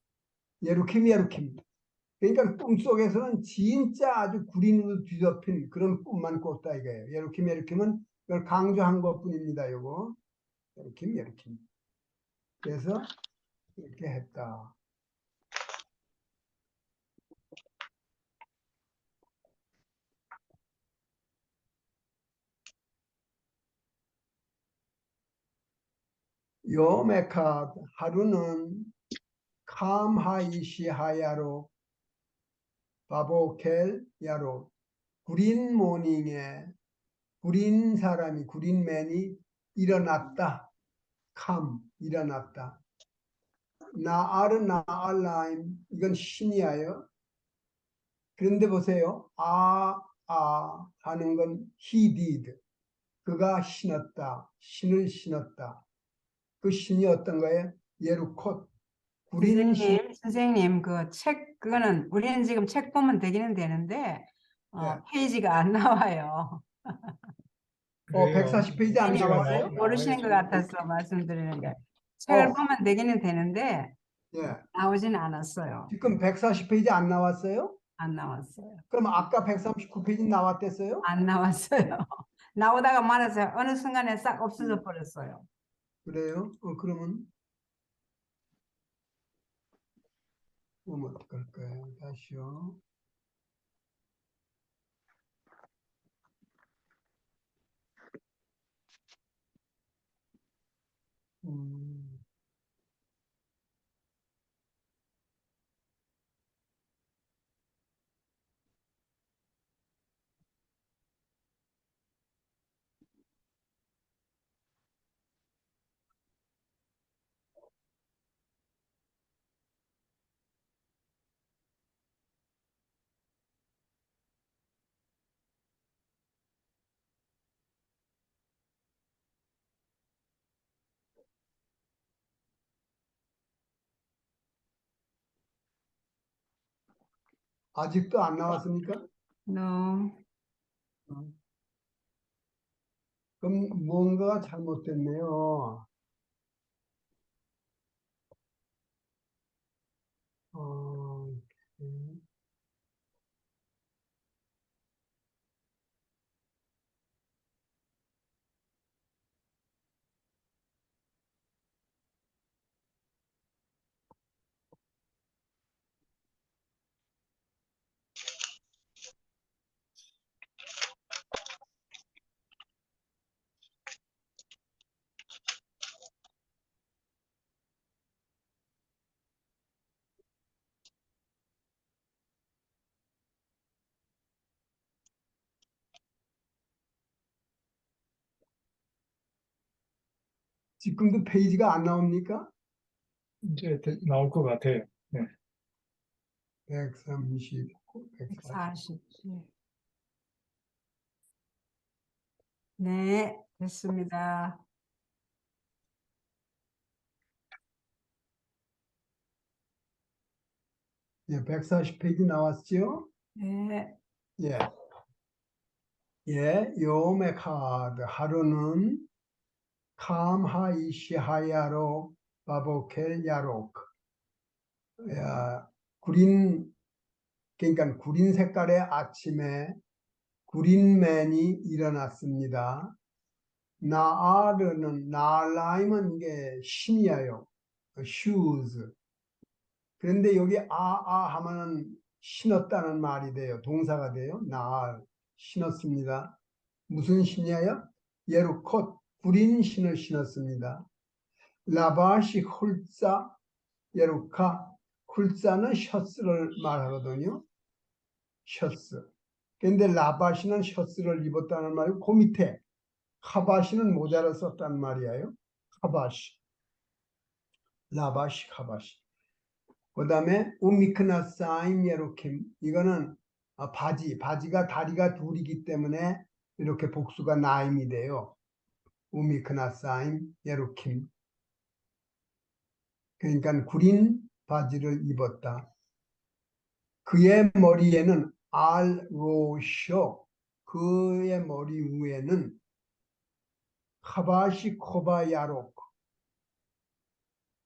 예루킴 그러니까 꿈속에서는 진짜 아주 구린으로 뒤덮인 그런 꿈만 꿨다 이거예요. 예루킴은 이걸 강조한 것뿐입니다. 요거 예루킴 그래서 이렇게 했다. 요메카 하루는 캄하이시 하야로 바보켈 야로 구린 모닝에 구린맨이 일어났다. 일어났다. 나알라임 이건 신이에요. 그런데 보세요. 하는 건 he did. 그가 신을 신었다. 그 신이 어떤 거예요? 예루콧. 구린 신. 선생님, 그거는 우리는 지금 책 보면 되기는 되는데 페이지가 안 나와요. 140페이지 안 선생님 나왔어요? 모르시는 것 같아서 말씀드리는 게 책을 보면 되기는 되는데 예. 나오지는 않았어요. 지금 140페이지 안 나왔어요? 안 나왔어요. 그럼 아까 139페이지 나왔댔어요? 안 나왔어요. 나오다가 말았어요. 어느 순간에 싹 없어져 버렸어요. 그래요? 그러면 어떡할까요? 다시요. 음, 아직도 안 나왔습니까? No. 그럼 뭔가 잘못됐네요. 어, 지금도 페이지가 안 나옵니까? 이제 나올 것 같아요. 네. 130, 140. 140. 네, 됐습니다. 예, 140페이지 나왔죠? 네. 예. 예, 요메 카드 하루는 캄하이시 하야로 바보켈 야록. 야, 구린, 그러니까 구린 색깔의 아침에 구린맨이 일어났습니다. 나아르는 나라임은 이게 신이에요. shoes. 그런데 여기 하면은 신었다는 말이 돼요. 동사가 돼요. 나알 신었습니다. 무슨 신이에요? 예루콧 구린 신을 신었습니다. 라바시 훌자 예루카 훌자는 셔츠를 말하거든요. 셔츠. 근데 라바시는 셔츠를 입었다는 말이고 그 밑에 카바시는 모자를 썼단 말이에요. 카바시. 라바시 카바시. 그 다음에 우미크나사임 예로킴. 이거는 바지가 다리가 둘이기 때문에 이렇게 복수가 나임이 돼요. 우미크나사임 예로킴. 그러니까 구린 바지를 입었다. 그의 머리에는 알로쇼. 그의 머리 위에는 카바시 코바야록.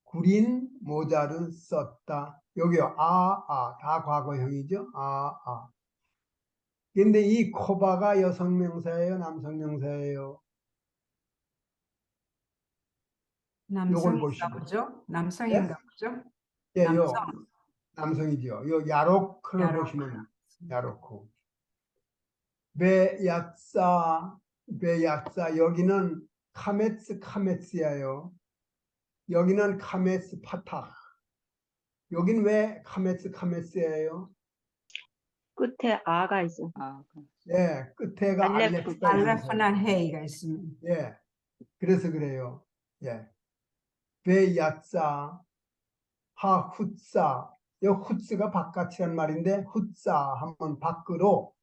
구린 모자를 썼다. 여기요. 다 과거형이죠. 근데 이 코바가 여성명사예요, 남성명사예요? 요걸 남성인가 보시면. 보죠? 예? 남성인가 보죠? 예, 남성. 남성이죠. 요 야로크를 야로크. 보시면 야로크. 베야싸 여기는 카메츠예요. 여기는 카메스 파탁. 여긴 왜 카메스예요? 끝에 아가 있어. 예, 끝에가 알레프. 알레프가 있어서. 알레프나 헤이가 있으면. 예, 그래서 그래요. 예. 베야싸 하훗싸. 이 훗스가 바깥이란 말인데 훗싸 하면 밖으로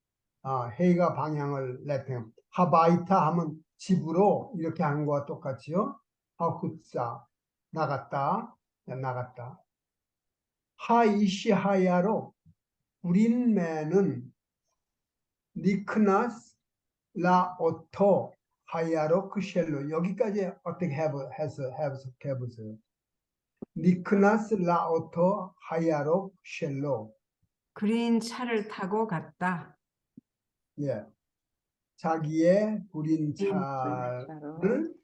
헤이가 방향을 내팽. 하바이타 하면 집으로 이렇게 하는 거와 똑같이요. 하훗싸 나갔다. 나갔다. 하이시 하야로 구린매는 니크나스 라 오토 하야로 크셸로. 여기까지 어떻게 해보세요. 니크나스 라 오토 하야로 셸로. 그린 차를 타고 갔다. 예. 자기의 구린 차로 차를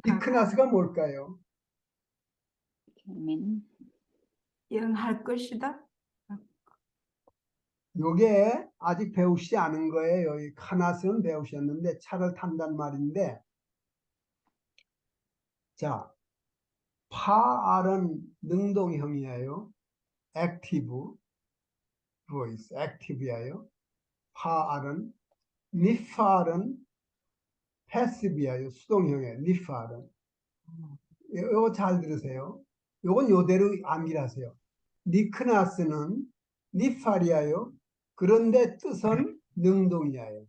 니크나스가 뭘까요? 개민 여행할 것이다. 요게 아직 배우시지 않은 거예요. 이 카나스는 배우셨는데 차를 탄단 말인데, 자, 파알은 능동형이에요. 액티브 보이스, 액티브예요. 파알은 니팔은 패시브예요. 수동형이에요. 니팔은. 요거 잘 들으세요. 요건 요대로 암기하세요. 니크나스는 니팔이에요. 그런데 뜻은 능동이에요.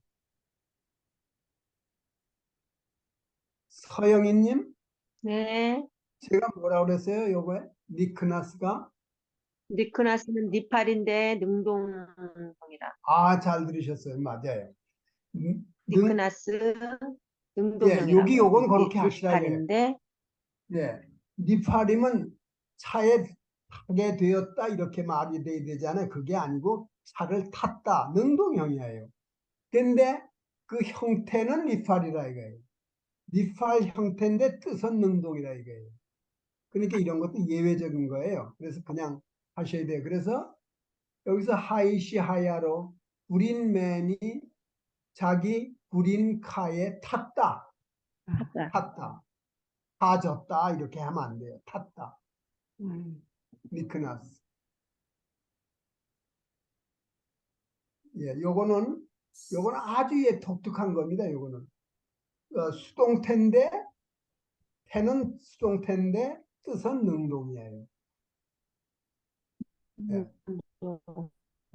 서영희님, 네. 제가 뭐라고 그랬어요? 요거에 니크나스가 니크나스는 니팔인데 능동이라. 잘 들으셨어요. 맞아요. 능, 니크나스 예, 능동형이라고. 요건 그렇게 하시라 이거예요. 니팔인데 예, 니팔이면 차에 타게 되었다 이렇게 말이 돼야 되잖아요. 그게 아니고 차를 탔다 능동형이에요. 근데 그 형태는 니팔이라 이거예요. 니팔 형태인데 뜻은 능동이라 이거예요. 그러니까 이런 것도 예외적인 거예요. 그래서 그냥 하셔야 돼요. 그래서 여기서 하이시 하야로 구린맨이 자기 구린카에 탔다. 탔다. 탔다. 타졌다. 이렇게 하면 안 돼요. 탔다. 음. 니크나스. 예, 요거는 아주 독특한 겁니다. 요거는 수동태인데 태는 수동태인데 뜻은 능동이에요. 예,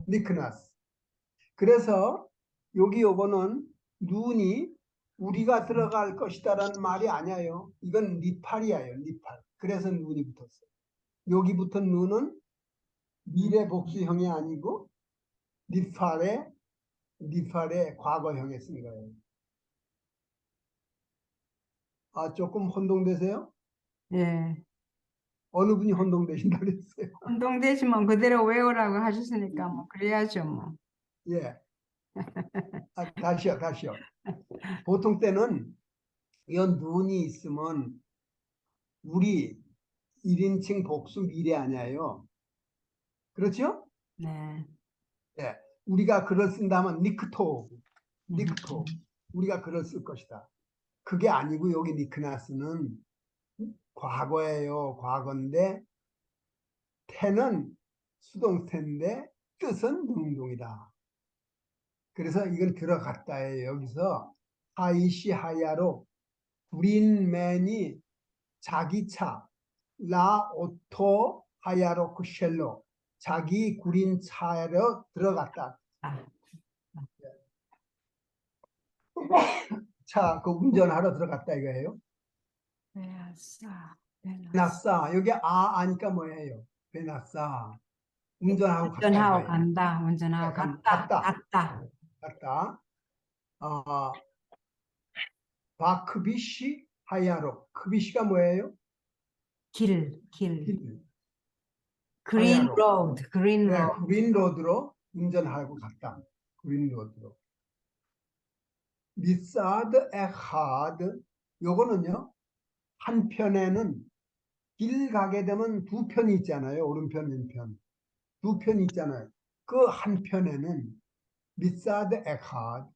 니크나스. 그래서 요거는 눈이 우리가 들어갈 것이다라는 말이 아니에요. 이건 니팔이에요. 니팔. 그래서 눈이 붙었어요. 여기 붙은 눈은 미래 복수형이 아니고 니팔의 과거형에 쓴 거예요. 조금 혼동되세요? 예. 어느 분이 혼동되신다 그랬어요? 운동되시면 그대로 외우라고 하셨으니까 뭐 그래야죠 뭐. 예. 다시요. 보통 때는 이 눈이 있으면 우리 1인칭 복수 미래 아니에요. 그렇죠? 네. 예. 우리가 글을 쓴다면 니크토. 우리가 글을 쓸 것이다. 그게 아니고 여기 니크나스는 과거예요. 과거인데 태는 수동태인데 뜻은 능동이다. 그래서 이건 들어갔다예요. 여기서 하이시 하야로 구린맨이 자기 차 라 오토 하야로크 쉘로 자기 구린 차로 들어갔다. 아, 차 그 운전하러 들어갔다 이거예요. 베나사, 베나사. 베나싸 여기 아니까 뭐예요? 베나싸 운전하고 갔다 운전하고 이거예요. 간다. 운전하고 네, 갔다. 갔다. 갔다. 바크비시 하야로 크비시가 뭐예요? 길. 길. 그린 하야로. 로드. 그린 네, 로드. 그린로드로 운전하고 갔다. 그린로드로. 미사드 에하드 요거는요. 한편에는 길 가게 되면 두 편이 있잖아요. 오른편 왼편 두 편이 있잖아요. 그 한편에는 미사드 에하드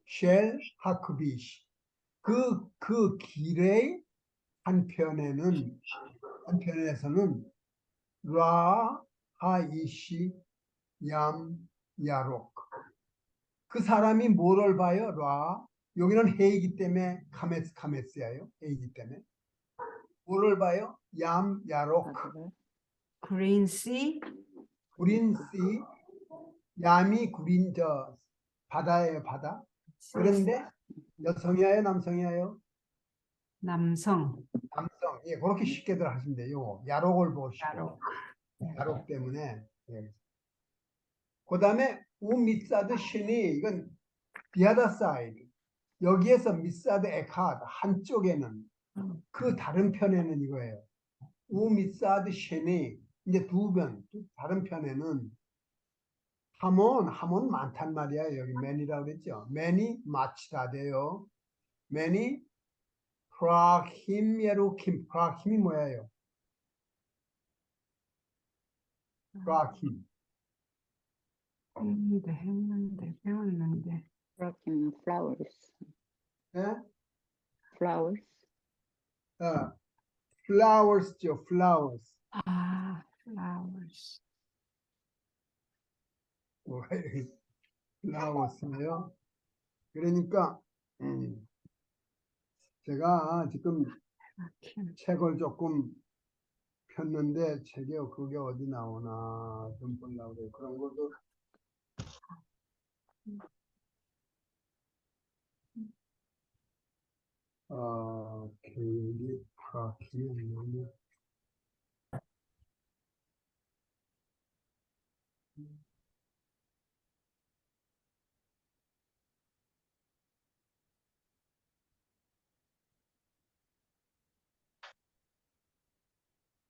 쉘 하크비시 그 길의 한편에서는 라 하이시 얌 야록 그 사람이 뭐를 봐요? 라 여기는 해이기 때문에 카메스예요. 해이기 때문에 뭐를 봐요? 얌 야록 그린 씨. 구린 씨 얌이 구린 바다예요. 바다. 그런데 여성이에요? 남성이에요? 남성. 남성. 예, 그렇게 쉽게들 하시면 돼요. 야록을 보시고 야록. 야록 때문에. 예. 그 다음에 우미사드 신이 이건 비아다 사이드 여기에서 미사드 에카드 한쪽에는 그 다른 편에는 이거예요. 우미사드 신이 이제 다른 편에는 하몬 많단 말이야. 여기 many라고 그랬죠. many much 다 돼요. many 프라힘 예루킴. 프라힘이 뭐예요? 프라힘. 했는데 배웠는데. Rocking flowers. 예? Flowers. flowers죠. flowers. flowers. flowers예요. 그러니까 제가 지금 책을 조금 폈는데 책에 그게 어디 나오나 좀 보려고 그래요. 그런 것도 교육이 프라키면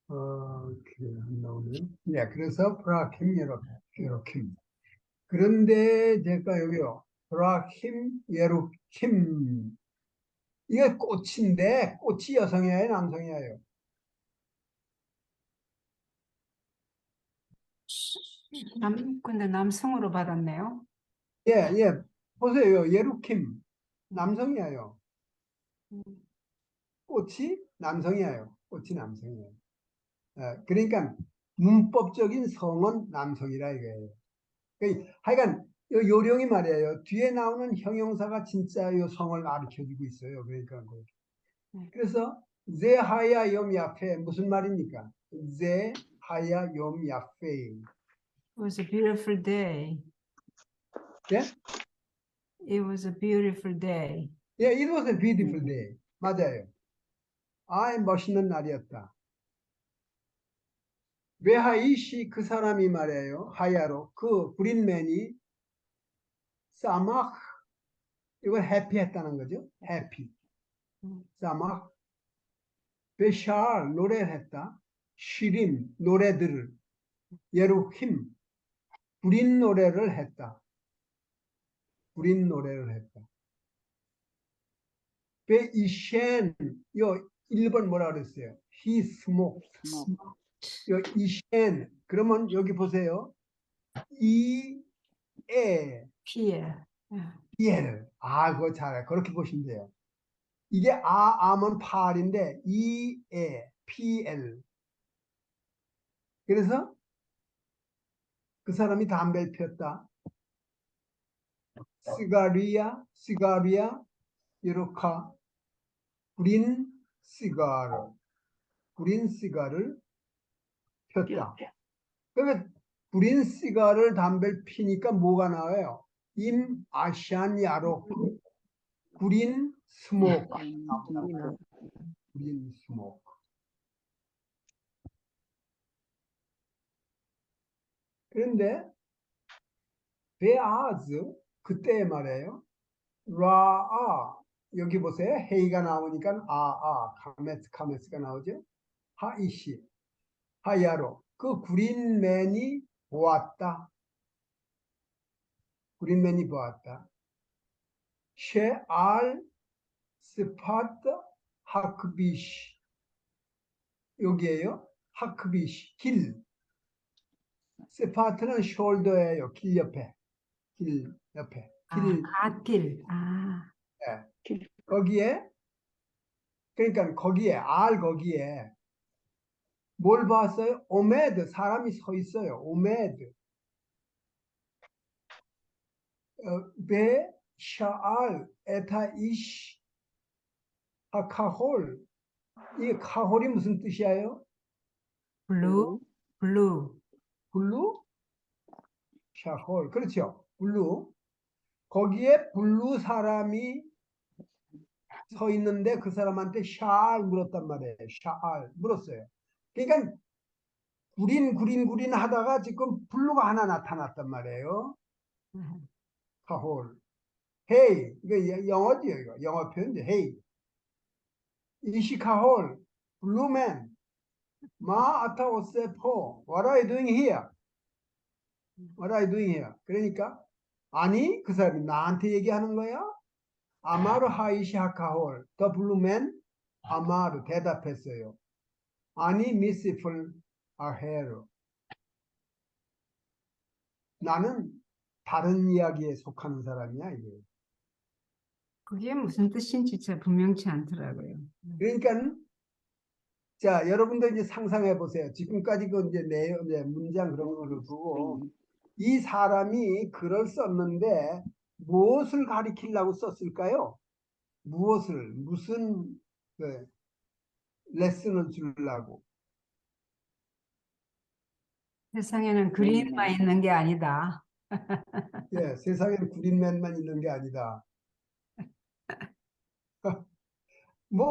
이렇게 안 나오네요. 예, 그래서 프라킴 이렇게. 그런데 제가 여기요. 프라킴 예루킴. 이게 꽃인데 꽃이 여성이에요, 남성이에요? 근데 남성으로 받았네요. 예, 예. 보세요. 예루킴 남성이에요. 꽃이 남성이에요. 꽃이 남성이에요. 그러니까 문법적인 성은 남성이라 이거예요. 그러니까 하여간 요 요령이 말이에요. 뒤에 나오는 형용사가 진짜 요 성을 가르쳐주고 있어요. 그러니까 그래서 제 하야 염 야페 무슨 말입니까? 제 하야 염 야페. It was a beautiful day. 예? It was a beautiful day. 예, it was a beautiful day. 맞아요. 멋있는 날이었다. 외하이시 그 사람이 말이에요. 하야로 그 구린맨이 사막 이걸 해피했다는 거죠. 해피. 사막 베샬 노래를 했다. 시림 노래들을 예루힘 구린 노래를 했다. 구린 노래를 했다. 베이셴 요 1번 뭐라 그랬어요? He smoked. Smoke. 요 이셴 그러면 여기 보세요. 이에 Pierre. 예를 그거 잘해. 그렇게 보시면 돼요. 이게 암은 팔인데 이에 PL. 그래서 그 사람이 담배를 피웠다. 시가리아 이로카 구린 시가를 폈다. 그러면 구린 시가를 담배를 피니까 뭐가 나와요? 임 아시안 야로 구린 스모크. 구린 스모크. 그런데 베아즈 그때 말이에요. 라아 여기 보세요. 헤이가 나오니까 카메스가 나오죠. 하이시 하야로 그 구린맨이 보았다. 구린맨이 보았다. 쉐알 스파트 하크비시 여기에요. 하크비시 길. 스파트는 숄더예요. 길 옆에. 길. 갓길. 예. 거기에 그러니까 거기에 뭘 봤어요? 오메드 사람이 서 있어요. 오메드 베 샤알 에타이시 하카홀 이 카홀이 무슨 뜻이에요? 블루. 블루 샤홀 그렇죠. 블루 거기에 블루 사람이 서 있는데 그 사람한테 샤알 물었단 말이에요. 샤알 물었어요. 그러니까 구린 하다가 지금 블루가 하나 나타났단 말이에요. 카홀. 헤이 이거 영어죠. 이거 영어 표현인데 헤이 이시카홀 블루맨 마 아타오세포 what are you doing here? What are you doing here? 그러니까 아니 그 사람이 나한테 얘기하는 거야? 아마르 하이시 하카홀 더 블루맨 아마르 대답했어요. 아니 미시풀 아헤르 나는 다른 이야기에 속하는 사람이야 이게. 그게 무슨 뜻인지 잘 분명치 않더라고요. 그러니까 자 여러분들 이제 상상해 보세요. 지금까지 그 이제 이제 문장 그런 거를 보고 Spring. 이 사람이 글을 썼는데 무엇을 가리키려고 썼을까요? 무슨 그 레슨을 주려고? 세상에는 그림만 있는 게 아니다. 예, 세상엔 구린맨만 있는 게 아니다. 뭐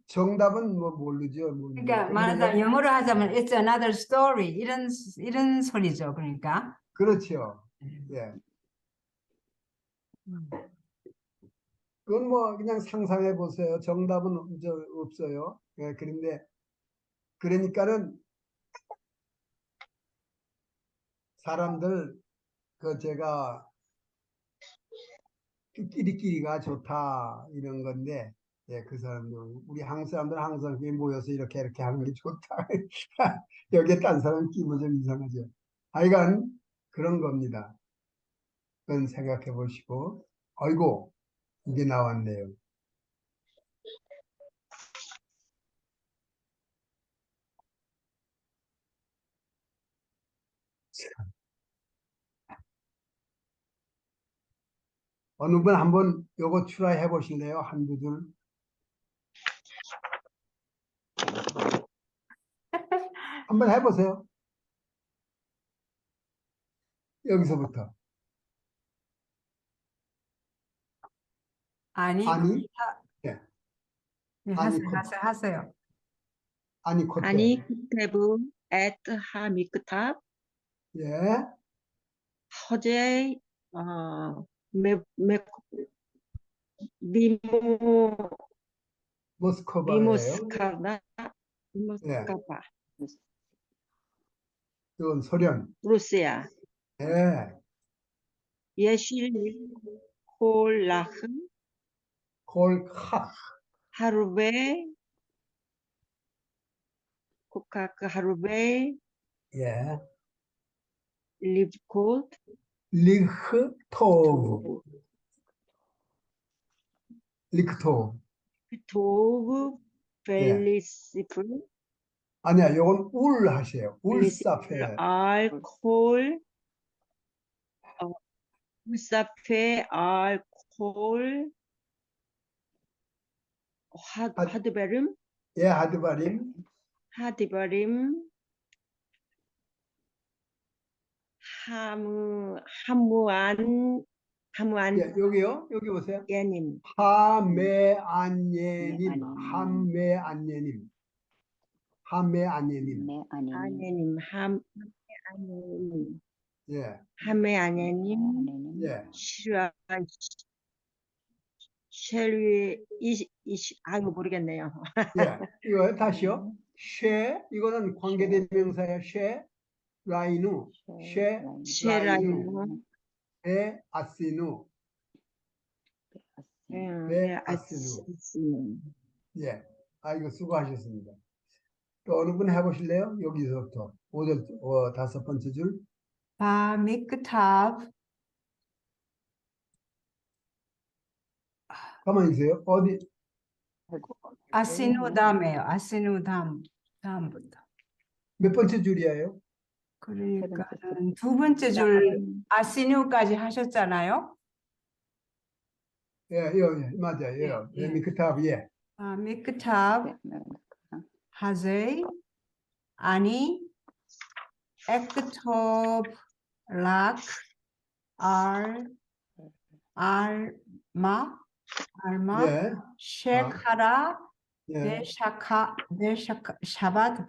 정답은 뭐 모르죠. 그러니까 근데 말하자면 영어로 하자면 it's another story 이런 소리죠. 그러니까. 그렇죠. 예, 그건 뭐 그냥 상상해 보세요. 정답은 없어요. 예, 그런데 그러니까는 사람들 그 제가 끼리끼리가 좋다 이런 건데 예, 그 사람들 우리 한국 사람들 항상 그게 모여서 이렇게 하는 게 좋다. 여기에 딴 사람 끼면 좀 이상하죠. 하여간 그런 겁니다. 그건 생각해 보시고 아이고 이게 나왔네요. 어느 분 한번 요거 트라이 해보실래요? 한두 줄. 한번 해보세요. 여기서부터. 아니, 아니, 예, 네, 아니, 하세요. 아니, 콧대. 아니 쿠테브 에트 하미크탑 예, 허제 메 미모 모스크바예요. 미모스카바 예, 미모스카바 이건 소련. 루시아 예, 예실 콜라흐 콜카. 하루베 코카크 하루베 예, 리브코트 리흐토브. 리크토브. 토브 예. 벨리시플 아니야, 요건 울 하세요. 벨리시플 울사페. 알콜 울사페 알콜 하드베름 예, 하드바림. 하드베림 하무안 예, 여기요. 여기 보세요. 예님 하메안예님. 하메안예님. 하메안예님. 네, 아니. 아내님 하메아내님 예, 하메아내님 아니는 예. 슈아 쉘위 아이고 모르겠네요. 예, 이거 다시요. 쉐, 이거는 관계대명사예요. 쉐, 라이누, 쉐, 쉐라이누 베, 아시누, 네 아시누 예. 아, 이거 수고하셨습니다. 또 어느 분 해보실래요? 여기서부터. 다섯 번째 줄. 바미크탑 가만히 있어요. 어디? 아시누 다음에요. 아시누 다음부터. 몇 번째 줄이에요? 그러니까는 두 번째 줄 아시누까지 하셨잖아요. 예, 예, 맞아요. 예, 예. 미크탑, 예. 바미크탑 하제 아니 에크톱 락 알마 예, 셰카라 예, 샤바트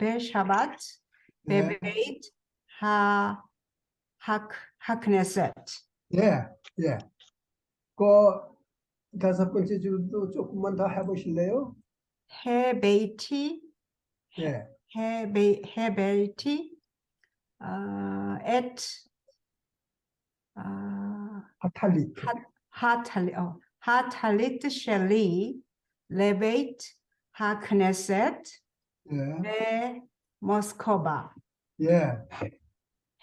예, 베베이트 하크네셋 예, 예. 그 다섯 번째 줄도 조금만 더 해보실래요? 헤베이티 예, 헤벨티 앳 하탈리트. 하탈리트 셸리 레베이트 하크네셋 예, 베모스코바 예,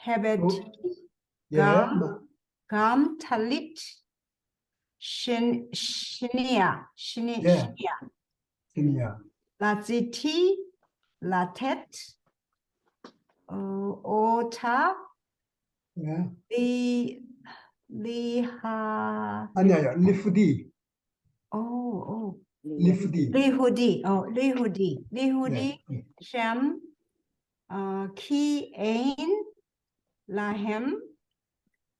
헤베티 예, 감 탈리트 시니아 예, 진이야. 라지티 라테트 오타 예, 리하 아니야, 리프디, 오 리프디. 리후디 예, 샴 키에인 라햄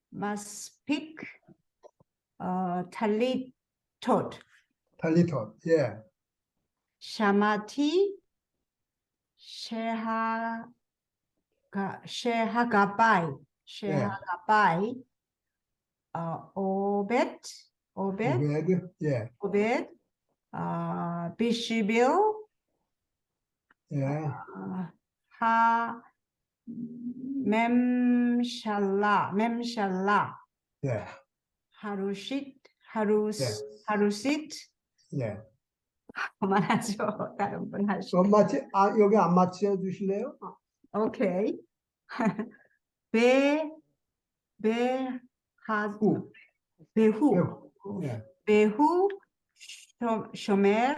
마스픽 탈리토트 탈리토. 예, 샤마티 셰하가바이 오벳 오베드. 예, 비시빌 예, 하 mem샬라 예, 하루싯 예. 그만하죠. 다른 분 하시죠. 여기 안 맞춰 주실래요? 오케이. 배 후, 배후 예, 배후 쇼멜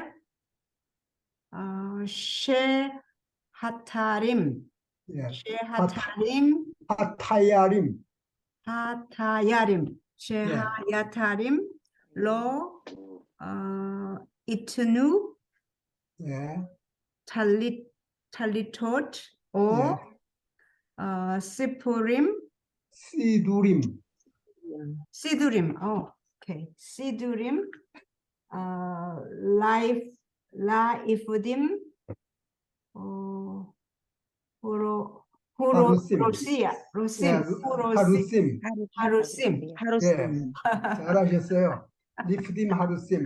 셰하타림 예. 셰하타림 하타야림. 셰하야타림 로 이트누 예, 탈리토트 오 시푸림 시두림. 시두림 오케이 시두림 라이프딤 하루심. 로시아 예, 로심 하루심. 하루심 예, 하루심. 잘하셨어요. 리프딤 하루심.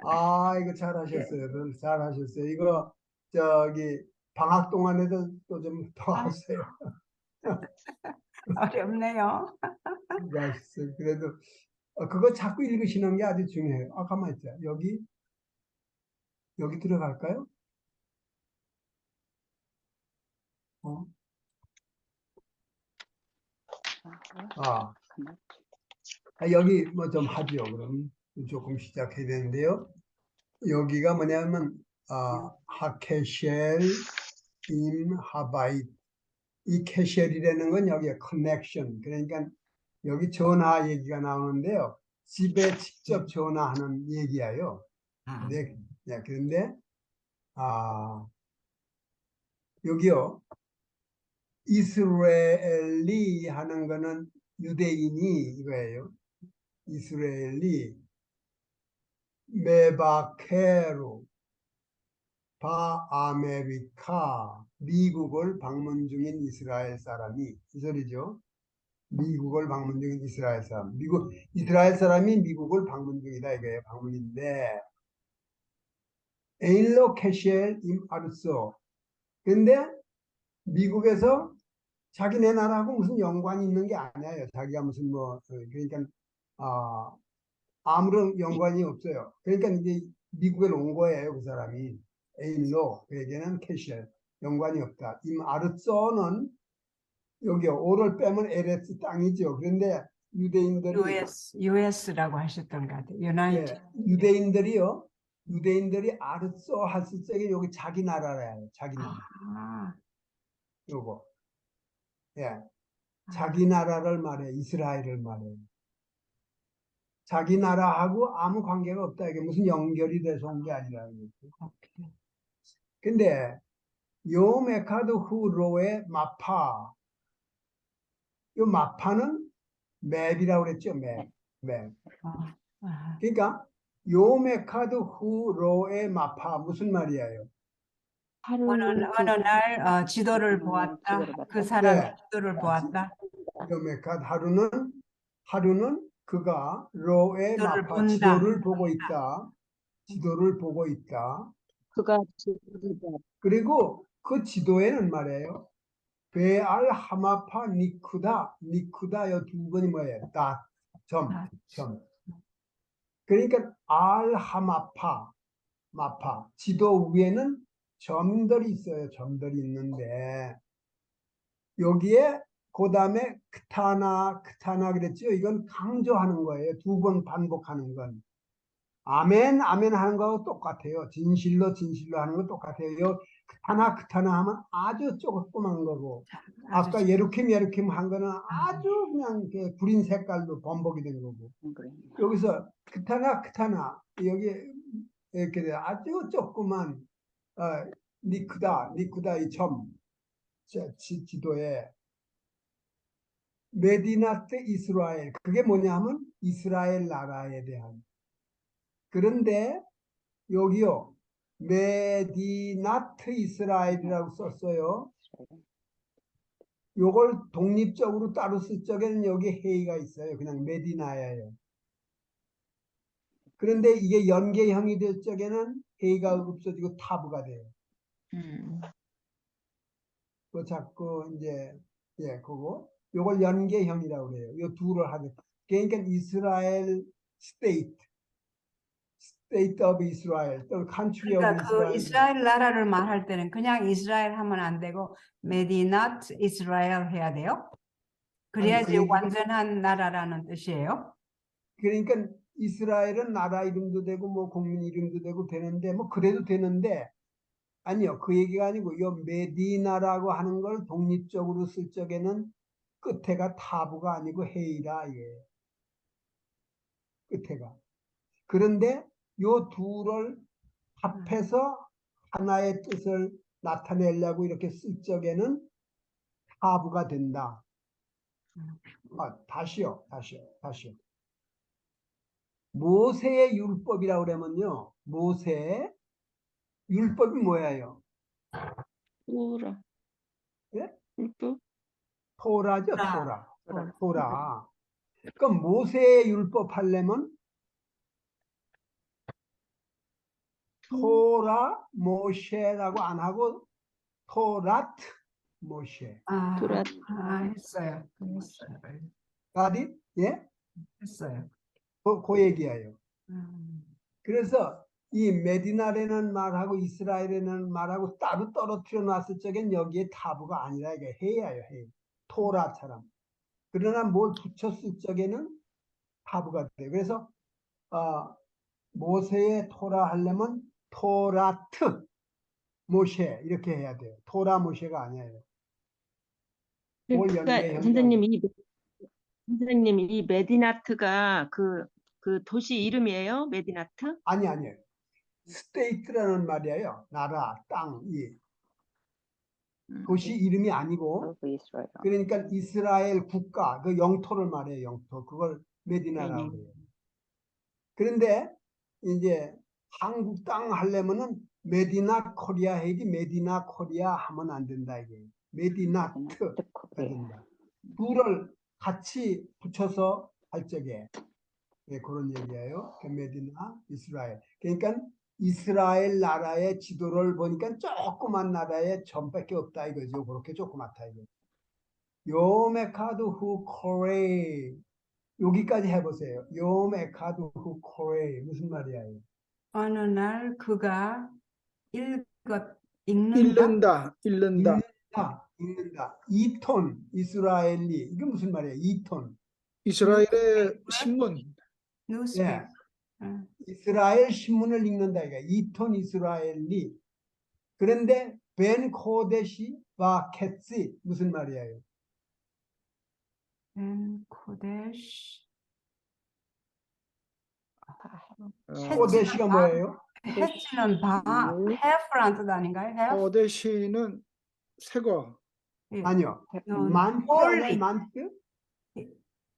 아, 이거 잘하셨어요. 잘하셨어요. 이거 저기 방학 동안에도 또 좀 더 하세요. 어렵네요. 수고하셨어요. 그래도 그거 자꾸 읽으시는 게 아주 중요해요. 아, 가만히 있자. 여기 들어갈까요? 여기 뭐 좀 하죠. 그럼 조금 시작해야 되는데요. 여기가 뭐냐면 하케셸 임 하바잇. 이 케셸이라는 건 여기에 커넥션. 그러니까 여기 전화 얘기가 나오는데요. 집에 직접 전화하는 얘기예요. 네, 그런데 여기요. 이스라엘리 하는 거는 유대인이 이거예요. 이스라엘리 메바케로 바아메리카 미국을 방문 중인 이스라엘 사람이 이 소리죠. 미국을 방문 중인 이스라엘 사람. 이스라엘 사람이 미국을 방문 중이다 이거예요. 방문인데 에일로 케시엘 임 아르소. 근데 미국에서 자기네 나라하고 무슨 연관이 있는 게 아니에요. 자기가 무슨 그러니까 아무런 연관이 없어요. 그러니까 이제 미국에 온 거예요, 그 사람이. 에일로, 그에게는 캐시엘, 연관이 없다. 임 아르쏘는 여기 오를 빼면 에레스 땅이죠. 그런데 유대인들이 US라고 하셨던 것 같아요. 유나이티드. 유대인들이 아르쏘 했을 적에 여기 자기 나라래요. 자기 나라. 요거. 예. 자기 나라를 말해, 이스라엘을 말해. 자기 나라하고 아무 관계가 없다. 이게 무슨 연결이 돼서 온 게 아니라. 근데 요 메카드 후로의 마파. 요 마파는 맵이라고 그랬죠. 맵. 그러니까 요 메카드 후로의 마파 무슨 말이에요? 어느 날 지도를 보았다. 그 사람의 지도를 보았다. 요 메카드 하루는 그가 로의 지도를 마파 본다. 지도를 보고 있다. 지도를 보고 있다. 그가 지도를 그리고 그 지도에는 말이에요. 베알 하마파 니쿠다. 니쿠다 요 두 번이 뭐예요? 점. 그러니까 알 하마파 마파 지도 위에는 점들이 있어요. 점들이 있는데 여기에 그 다음에 크타나 그랬죠. 이건 강조하는 거예요. 두 번 반복하는 건. 아멘 하는 거하고 똑같아요. 진실로 하는 거 똑같아요. 요 크타나 하면 아주 조그만 거고 아까 예루킴 한 거는 아주 그냥 구린 색깔로 번복이 된 거고 Green. 여기서 크타나 여기 이렇게 돼. 아주 조그만 니쿠다 이 점 지도에 메디나트 이스라엘 그게 뭐냐면 이스라엘 나라에 대한 그런데 여기요 메디나트 이스라엘이라고 썼어요. 요걸 독립적으로 따로 쓸 적에는 여기 해이가 있어요. 그냥 메디나예요. 그런데 이게 연계형이 될 적에는 해이가 없어지고 타부가 돼요. 그 자꾸 이제 그거 요걸 연계형이라고 그래요. 요 둘을 하게. 그러니까 이스라엘 스테이트 오브 이스라엘 또는 country of 그러니까 그 Israel. 이스라엘 나라를 말할 때는 그냥 이스라엘 하면 안 되고 메디나트 이스라엘 해야 돼요. 그래야지 그 얘기가- 완전한 나라라는 뜻이에요. 그러니까 이스라엘은 나라 이름도 되고 뭐 국민 이름도 되고 되는데 뭐 그래도 되는데 아니요. 그 얘기가 아니고 요 메디나라고 하는 걸 독립적으로 쓸 적에는 끝에가 타부가 아니고 헤이라 이게 끝에가. 그런데 요 둘을 합해서 하나의 뜻을 나타내려고 이렇게 쓸 적에는 타부가 된다. 다시요. 모세의 율법이라고 그러면요. 모세의 율법이 뭐예요? Ura. 예? Ito. 토라죠, 토라. 토라. 그럼 모세의 율법 하려면 토라 모셰라고 안 하고 토라트 모셰. 토라. 했어요. 가디? 예? 했어요. 그 얘기예요. 음. 그래서 이 메디나라는 말하고 이스라엘이라는 말하고 따로 떨어뜨려 놨을 적엔 여기에 타부가 아니라 이게 해야요, 해. 토라처럼. 그러나 뭘 붙였을 적에는 타부가 돼요. 그래서 모세의 토라 하려면 토라트 모셰 이렇게 해야 돼요. 토라 모셰가 아니에요. 뭘 그러니까 연계형이라고. 선생님이 이 메디나트가 그 도시 이름이에요? 메디나트? 아니에요. 스테이트라는 말이에요. 나라, 땅, 도시 이름이 아니고 Of Israel. 그러니까 이스라엘 국가, 그 영토를 말해요. 영토. 그걸 메디나라고 해요. 그런데 이제 한국 땅 하려면은 메디나 코리아 해야지 메디나 코리아 하면 안 된다 이게. 메디나트가 된다. 둘을 같이 붙여서 할 적에 그런 얘기예요. 메디나 이스라엘. 그러니까 이스라엘 나라의 지도를 보니까 조그만 나라의 점밖에 없다 이거죠. 그렇게 조그맣다 이거. 요메카드 후 코레 여기까지 해보세요. 요메카드 후 코레 무슨 말이야? 어느 날 그가 읽는다. 읽는다. 읽는다. 2톤 이스라엘리 이게 무슨 말이야? 2톤. 이스라엘의 신문. 뉴스페이퍼. 이스라엘 신문을 읽는다 이거. 2톤 이스라엘리. 그런데 벤 코데시 바 캣시 무슨 말이에요? 코데시. 코데시가 뭐예요? 해치는 해프란 뜻 아닌가요? 해프? 거대시는 새거. 예. 아니요. 홀리. 만트?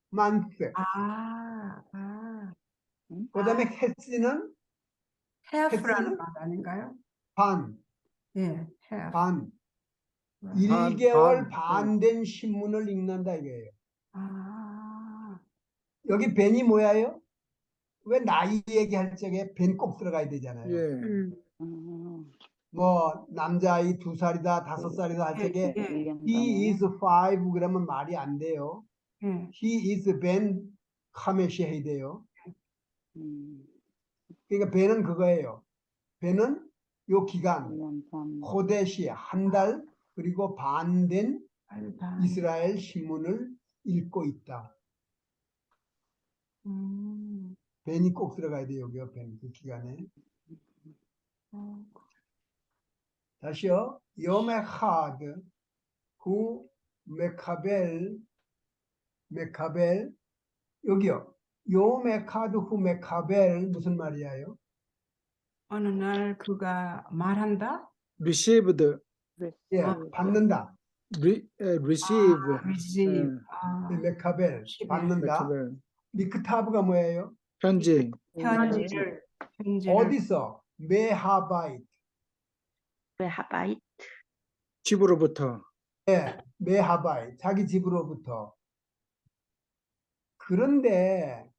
만트. 그다음에 캣시는 해프라는 말 아닌가요? 반. 예, 해프. 반. 반. 1개월 반 된 신문을 읽는다 이거예요. 여기 벤이 뭐예요? 왜 나이 얘기할 적에 벤 꼭 들어가야 되잖아요. 예. 뭐 남자아이 2살이다 5살이다 할 예, 적에 예, he is 5 그러면 말이 안 돼요. 예. he is Ben 카메시 해야 돼요. 음, 그러니까 벤은 그거예요. 벤은 요 기간 1년 반. 호데시 한 달 그리고 반 된 알바. 이스라엘 신문을 읽고 있다. 벤이 꼭 들어가야 돼요. 여기 벤 그 기간에. 어, 다시요. 요메하드 후 메카벨 여기요. 요메카드 후 메카벨 무슨 말이에요? 어느 날 그가 말한다? received, 예, 아, 받는다. receive, receive. 아, 메카벨 십일. 받는다. 맥주벨, 미크타브가 뭐예요? 편지, 편지를 어디서? 메하바이트. 베하바이 집으로부터, 예, 메하바이트. 자기 집으로부터. 그런데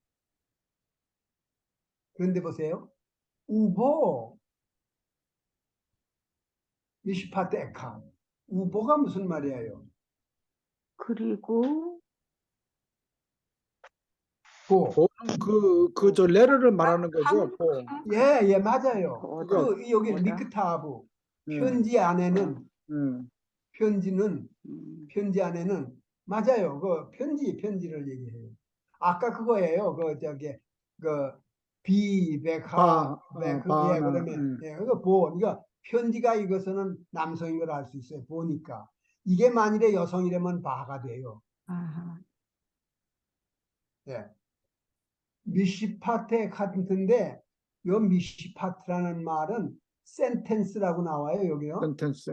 보세요. 우보 미시파트 에카. 우보가 무슨 말이에요? 그리고 보. 저 레터를 말하는 거죠. 보. 예, 맞아요. 오다. 그 여기 오다. 미크타브. 예, 편지 안에는 예. 편지는 음, 편지 안에는 맞아요. 그 편지를 얘기해요. 아까 그거예요. 그 저기 그 비백하 그 예, 바나, 그러면 예, 그거 보. 이거 편지가 이것은 남성인 걸 알 수 있어요. 보니까 이게 만일에 여성이라면 바가 돼요. 아하. 예. 미시파트의 같은데 요 미시파트라는 말은 센텐스라고 나와요. 여기요. 센텐스,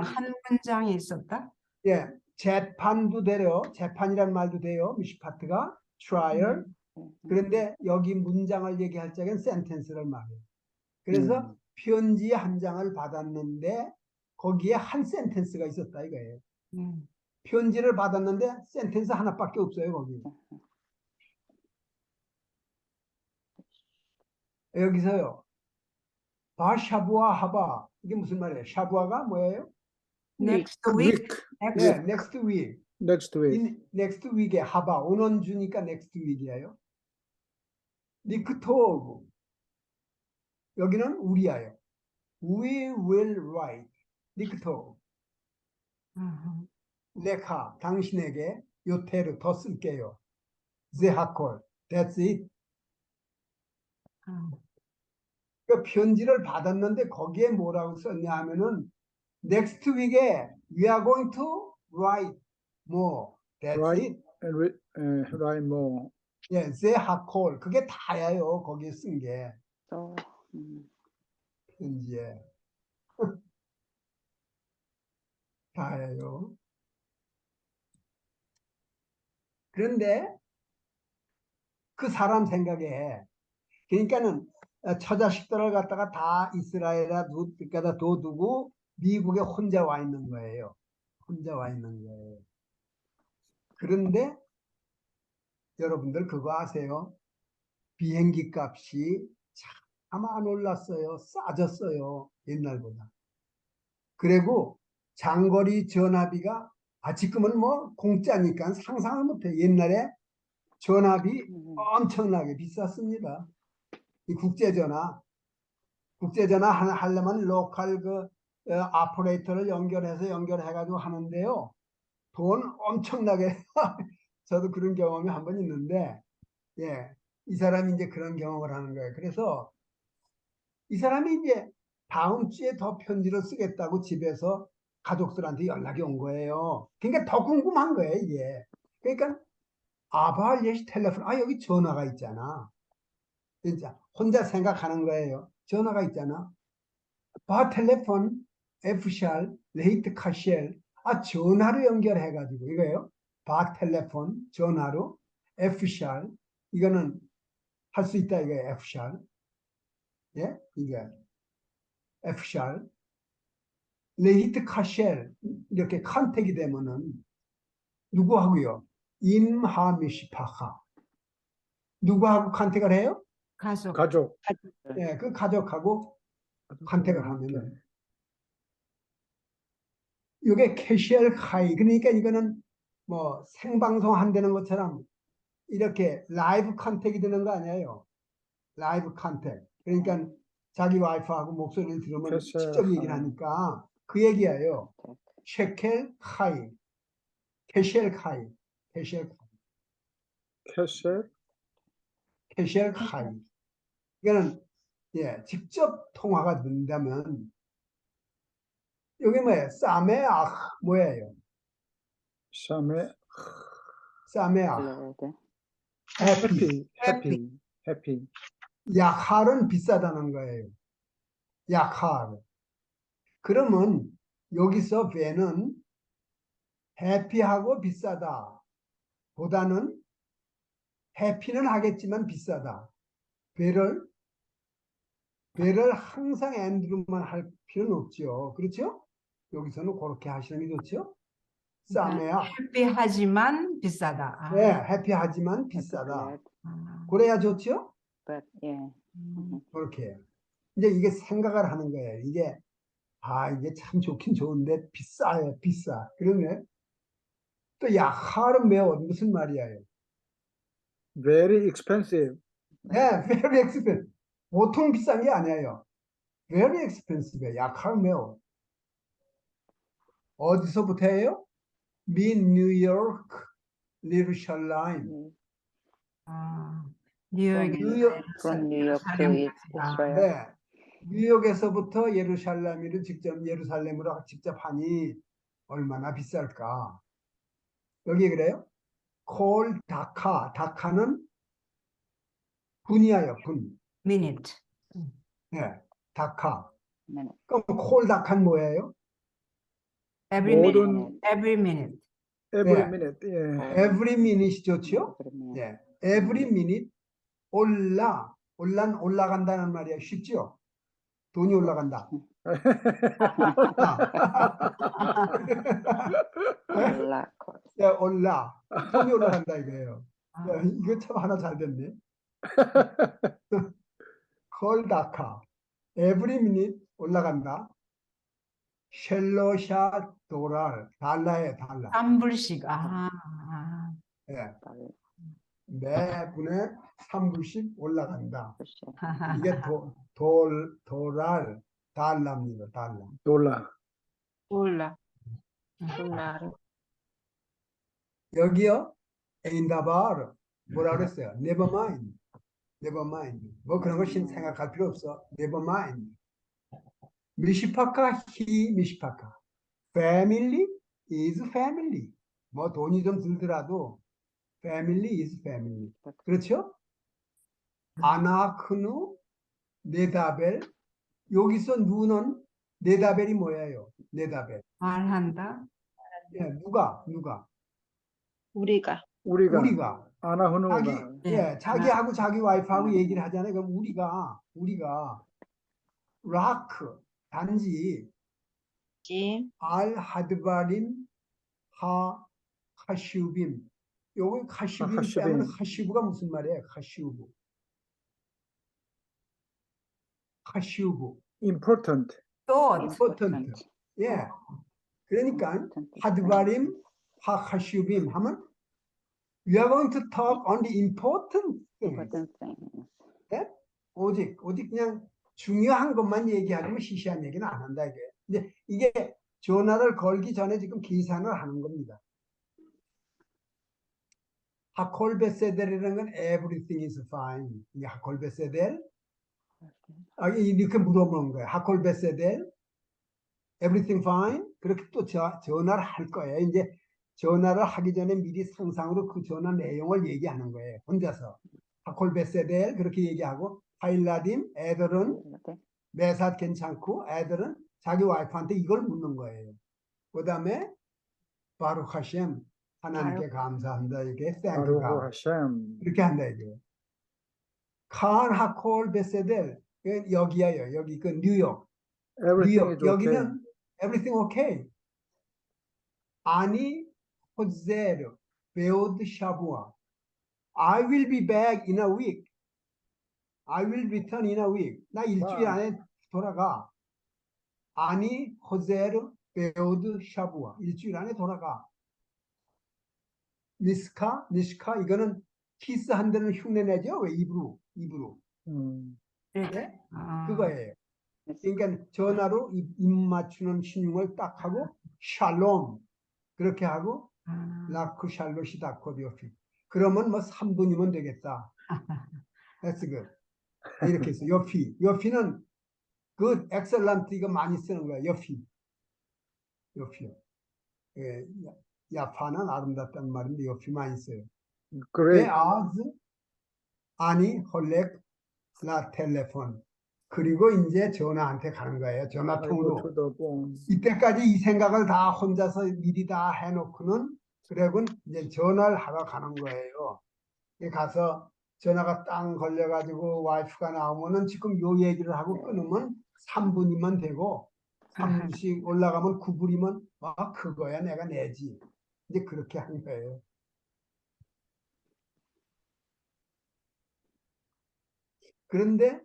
한 문장이 있었다? 예, 재판도 돼요. 재판이란 말도 돼요. 미시파트가 trial. 그런데 여기 문장을 얘기할 적엔 센텐스를 말해요. 그래서 편지 한 장을 받았는데 거기에 한 센텐스가 있었다 이거예요. 편지를 받았는데 센텐스 하나밖에 없어요 거기. 여기서요. 바샤부아 하바 이게 무슨 말이에요? 샤부아가 뭐예요? Next week. week, 네, Next. next week. next week, next week에 하바 오는 주니까 next week이에요. 니크토브 여기는 우리야요. We will write. 니크토브 아하. 레카 당신에게 요테르 더 쓸게요. 제하콜 that's it. 아, 그 편지를 받았는데 거기에 뭐라고 썼냐 하면은 next week에 we are going to write more. That's Right. it. write more. 예, 제하콜 그게 다예요. 거기에 쓴 게 또, 편지에 다예요. 그런데 그 사람 생각에 그러니까는 처자식들을 갖다가 다 이스라엘에 갖다 둬두고 미국에 혼자 와 있는 거예요. 혼자 와 있는 거예요. 그런데 여러분들 그거 아세요? 비행기 값이 참 안 올랐어요. 싸졌어요. 옛날보다. 그리고 장거리 전화비가 지금은 뭐 공짜니까 상상을 못해. 옛날에 전화비 엄청나게 비쌌습니다. 이 국제전화 하려면 로컬 아퍼레이터를 연결해가지고 하는데요. 돈 엄청나게 저도 그런 경험이 한 번 있는데, 예, 이 사람이 이제 그런 경험을 하는 거예요. 그래서 이 사람이 이제 다음 주에 더 편지를 쓰겠다고 집에서 가족들한테 연락이 온 거예요. 그러니까 더 궁금한 거예요, 이게. 그러니까 아바 예시 텔레폰 여기 전화가 있잖아. 진짜 혼자 생각하는 거예요. 전화가 있잖아. 바 텔레폰 F샬 레이트 카쉘 전화로 연결해가지고 이거예요. 바 텔레폰 전화로 F샬 이거는 할 수 있다 이거예요. F샬 예 이게 F샬 레이트 카쉘 이렇게 컨택이 되면은 누구하고요? 임하미시파카 누구하고 컨택을 해요? 가족. 가족, 예, 그 가족하고 컨택을 하면은 이게 캐시얼 카이 그러니까 이거는 뭐 생방송 한다는 것처럼 이렇게 라이브 컨택이 되는 거 아니에요. 라이브 컨택. 그러니까 자기 와이프하고 목소리를 들으면 캐시얼 직접 얘기를 카이. 하니까 그 얘기예요. 쉐켈 카이, 캐시얼 카이, 캐시얼 카이, 캐셀 캐시얼 카이. 이거는 예, 직접 통화가 된다면 여기 뭐예요? 사메아 뭐예요? 샴에 사메아 glad, 해피. 해피 약할은 비싸다는 거예요. 약할. 그러면 여기서 배는 해피하고 비싸다 보다는 해피는 하겠지만 비싸다. 배를 항상 앤드루만 할 필요는 없죠. 그렇죠? 여기서는 그렇게 하시는 게 좋죠. 싸매야. 해피하지만 비싸다. 아, 네, 해피하지만 happy, 비싸다. glad, 아, 그래야 좋죠? but yeah. 그렇게 해요. 이제 이게 생각을 하는 거예요. 이게 이게 참 좋긴 좋은데 비싸요, 비싸. 그러면 또 약할은 매워 무슨 말이에요? very expensive 네, very expensive. 보통 비싼 게 아니에요. very expensive. 약할 매워. 어디서부터 해요? 민 뉴욕, 예루살렘. 아, From, 뉴욕에서 from New York to 예루살렘까지다. Israel. 네. 뉴욕에서부터 예루살렘으로 직접 하니 얼마나 비쌀까? 여기 그래요? 콜 다카, 다카는 분이에요, 분. minute. 네, 다카. Minute. 그럼 콜 다카는 뭐예요? Every 모든 minute. Every minute. every 네. minute 예. Every minute 좋죠? Every minute. 네, every minute 올라간다는 말이야. 쉽죠? 돈이 올라간다. Black horse. 야, 돈이 올라간다 이거예요. 야, 이거 참 하나 잘 됐네. 콜다카. every minute 올라간다. 셸로샷 도랄. 달러에 달러. 3불씩. 아, 예, 매분에 3불씩 올라간다. 이게 도랄, 달러입니다. 달러. 놀라 Ulla. Ulla. 여기요, 에인다바르. 뭐라 그랬어요? Never mind. Never mind. 뭐 그런 거 생각할 필요 없어. Never mind. 미시파카, 미시파카. Family is family. 뭐 돈이 좀 들더라도 family is family. 그렇죠? 아나크누, 네다벨. 여기서 누는 네다벨이 뭐예요? 네다벨. 말한다. 예, 누가? 우리가. 우리가. 아나후누가 자기하고 자기 와이프하고 얘기를 하잖아요. 그럼 우리가 라크 단지 지. 알 하드바림 카슈빔. 요거 카슈빔 카슈빔. 빼면 카슈브가 무슨 말이에요? 카슈브. important 또 important. 예. 그러니까 하드바림 카슈빔 하면 we are going to talk on the important things. Important things. 예? 오직 그냥 중요한 것만 얘기하면 시시한 얘기는 안 한다 이게. 이제 이게 전화를 걸기 전에 지금 계산을 하는 겁니다. 하콜 베세델이라는 건 everything is fine. 이게 하콜 베세델. 이렇게 물어보는 거예요. 하콜 베세델, everything fine. 그렇게 또 전화를 할 거예요. 이제 전화를 하기 전에 미리 상상으로 그 전화 내용을 얘기하는 거예요. 혼자서. 하콜 베세델 그렇게 얘기하고 하일라딤 애들은 매사 괜찮고 애들은 자기 와이프한테 이걸 묻는 거예요. 그 다음에 바루크 하셈 하나님께 감사합니다. 이렇게 thank 바루크 God. 하셈 이렇게 한다 이게. 칸 하콜 베세델 여기야요. 여기 그 뉴욕. everything is okay 여기는 everything okay. 아니 호제르 베오드 샤부아. I will be back in a week. I will return in a week. 나 일주일 안에 돌아가. 아니 호제르 베오드 샤부아 일주일 안에 돌아가. 니시카 이거는 키스한 데는 흉내 내죠. 왜 입으로 이렇게. 아, 그거예요. 그러니까 전화로 입 맞추는 신용을 딱 하고 샬롬 그렇게 하고 아, 라쿠 샬롯이 다코디오피. 그러면 뭐 3분이면 되겠다. That's good. 이렇게 해서 요피는 그 엑셀런트 이거 많이 쓰는 거야. 요피요. 예, 야파는 아름답다는 말인데 요피 많이 써요. 그래, 베아즈 아니 홀렉 라 텔레폰. 그리고 이제 전화한테 가는 거예요. 전화통으로. 아이고, 쳐다보. 이때까지 이 생각을 다 혼자서 미리 다 해놓고는 그래군 이제 전화를 하러 가는 거예요. 가서 전화가 땅 걸려가지고 와이프가 나오면은 지금 요 얘기를 하고 끊으면 3분이면 되고 3분씩 올라가면 9분이면 아 그거야 내가 내지. 이제 그렇게 한 거예요. 그런데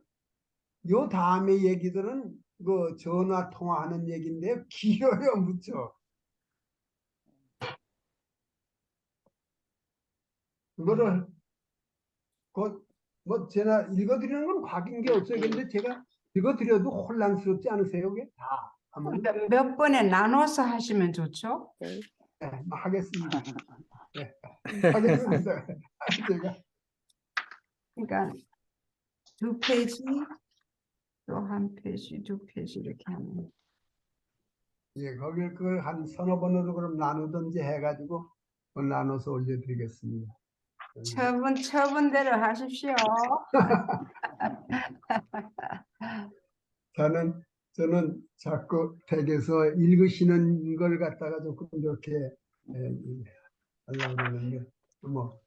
요 다음에 얘기들은 그 전화 통화하는 얘기인데 길어요 무척. 그거를 뭐 제가 읽어드리는 건 각인 게 없어요. 근데 제가 읽어드려도 혼란스럽지 않으세요? 그게 다 하면 몇 번에 나눠서 하시면 좋죠? 네, 뭐 하겠습니다. 네, 하겠습니다. 제가 그러니까 2페이지, 또 1페이지, 2페이지 이렇게 하면. 예, 거길 그걸 한 서너 번으로 그럼 나누든지 해가지고 나눠서 올려드리겠습니다. 처분대로 하십시오. 저는 자꾸 댁에서 읽으시는 걸 갖다가 조금 이렇게 하려고 그러는데 뭐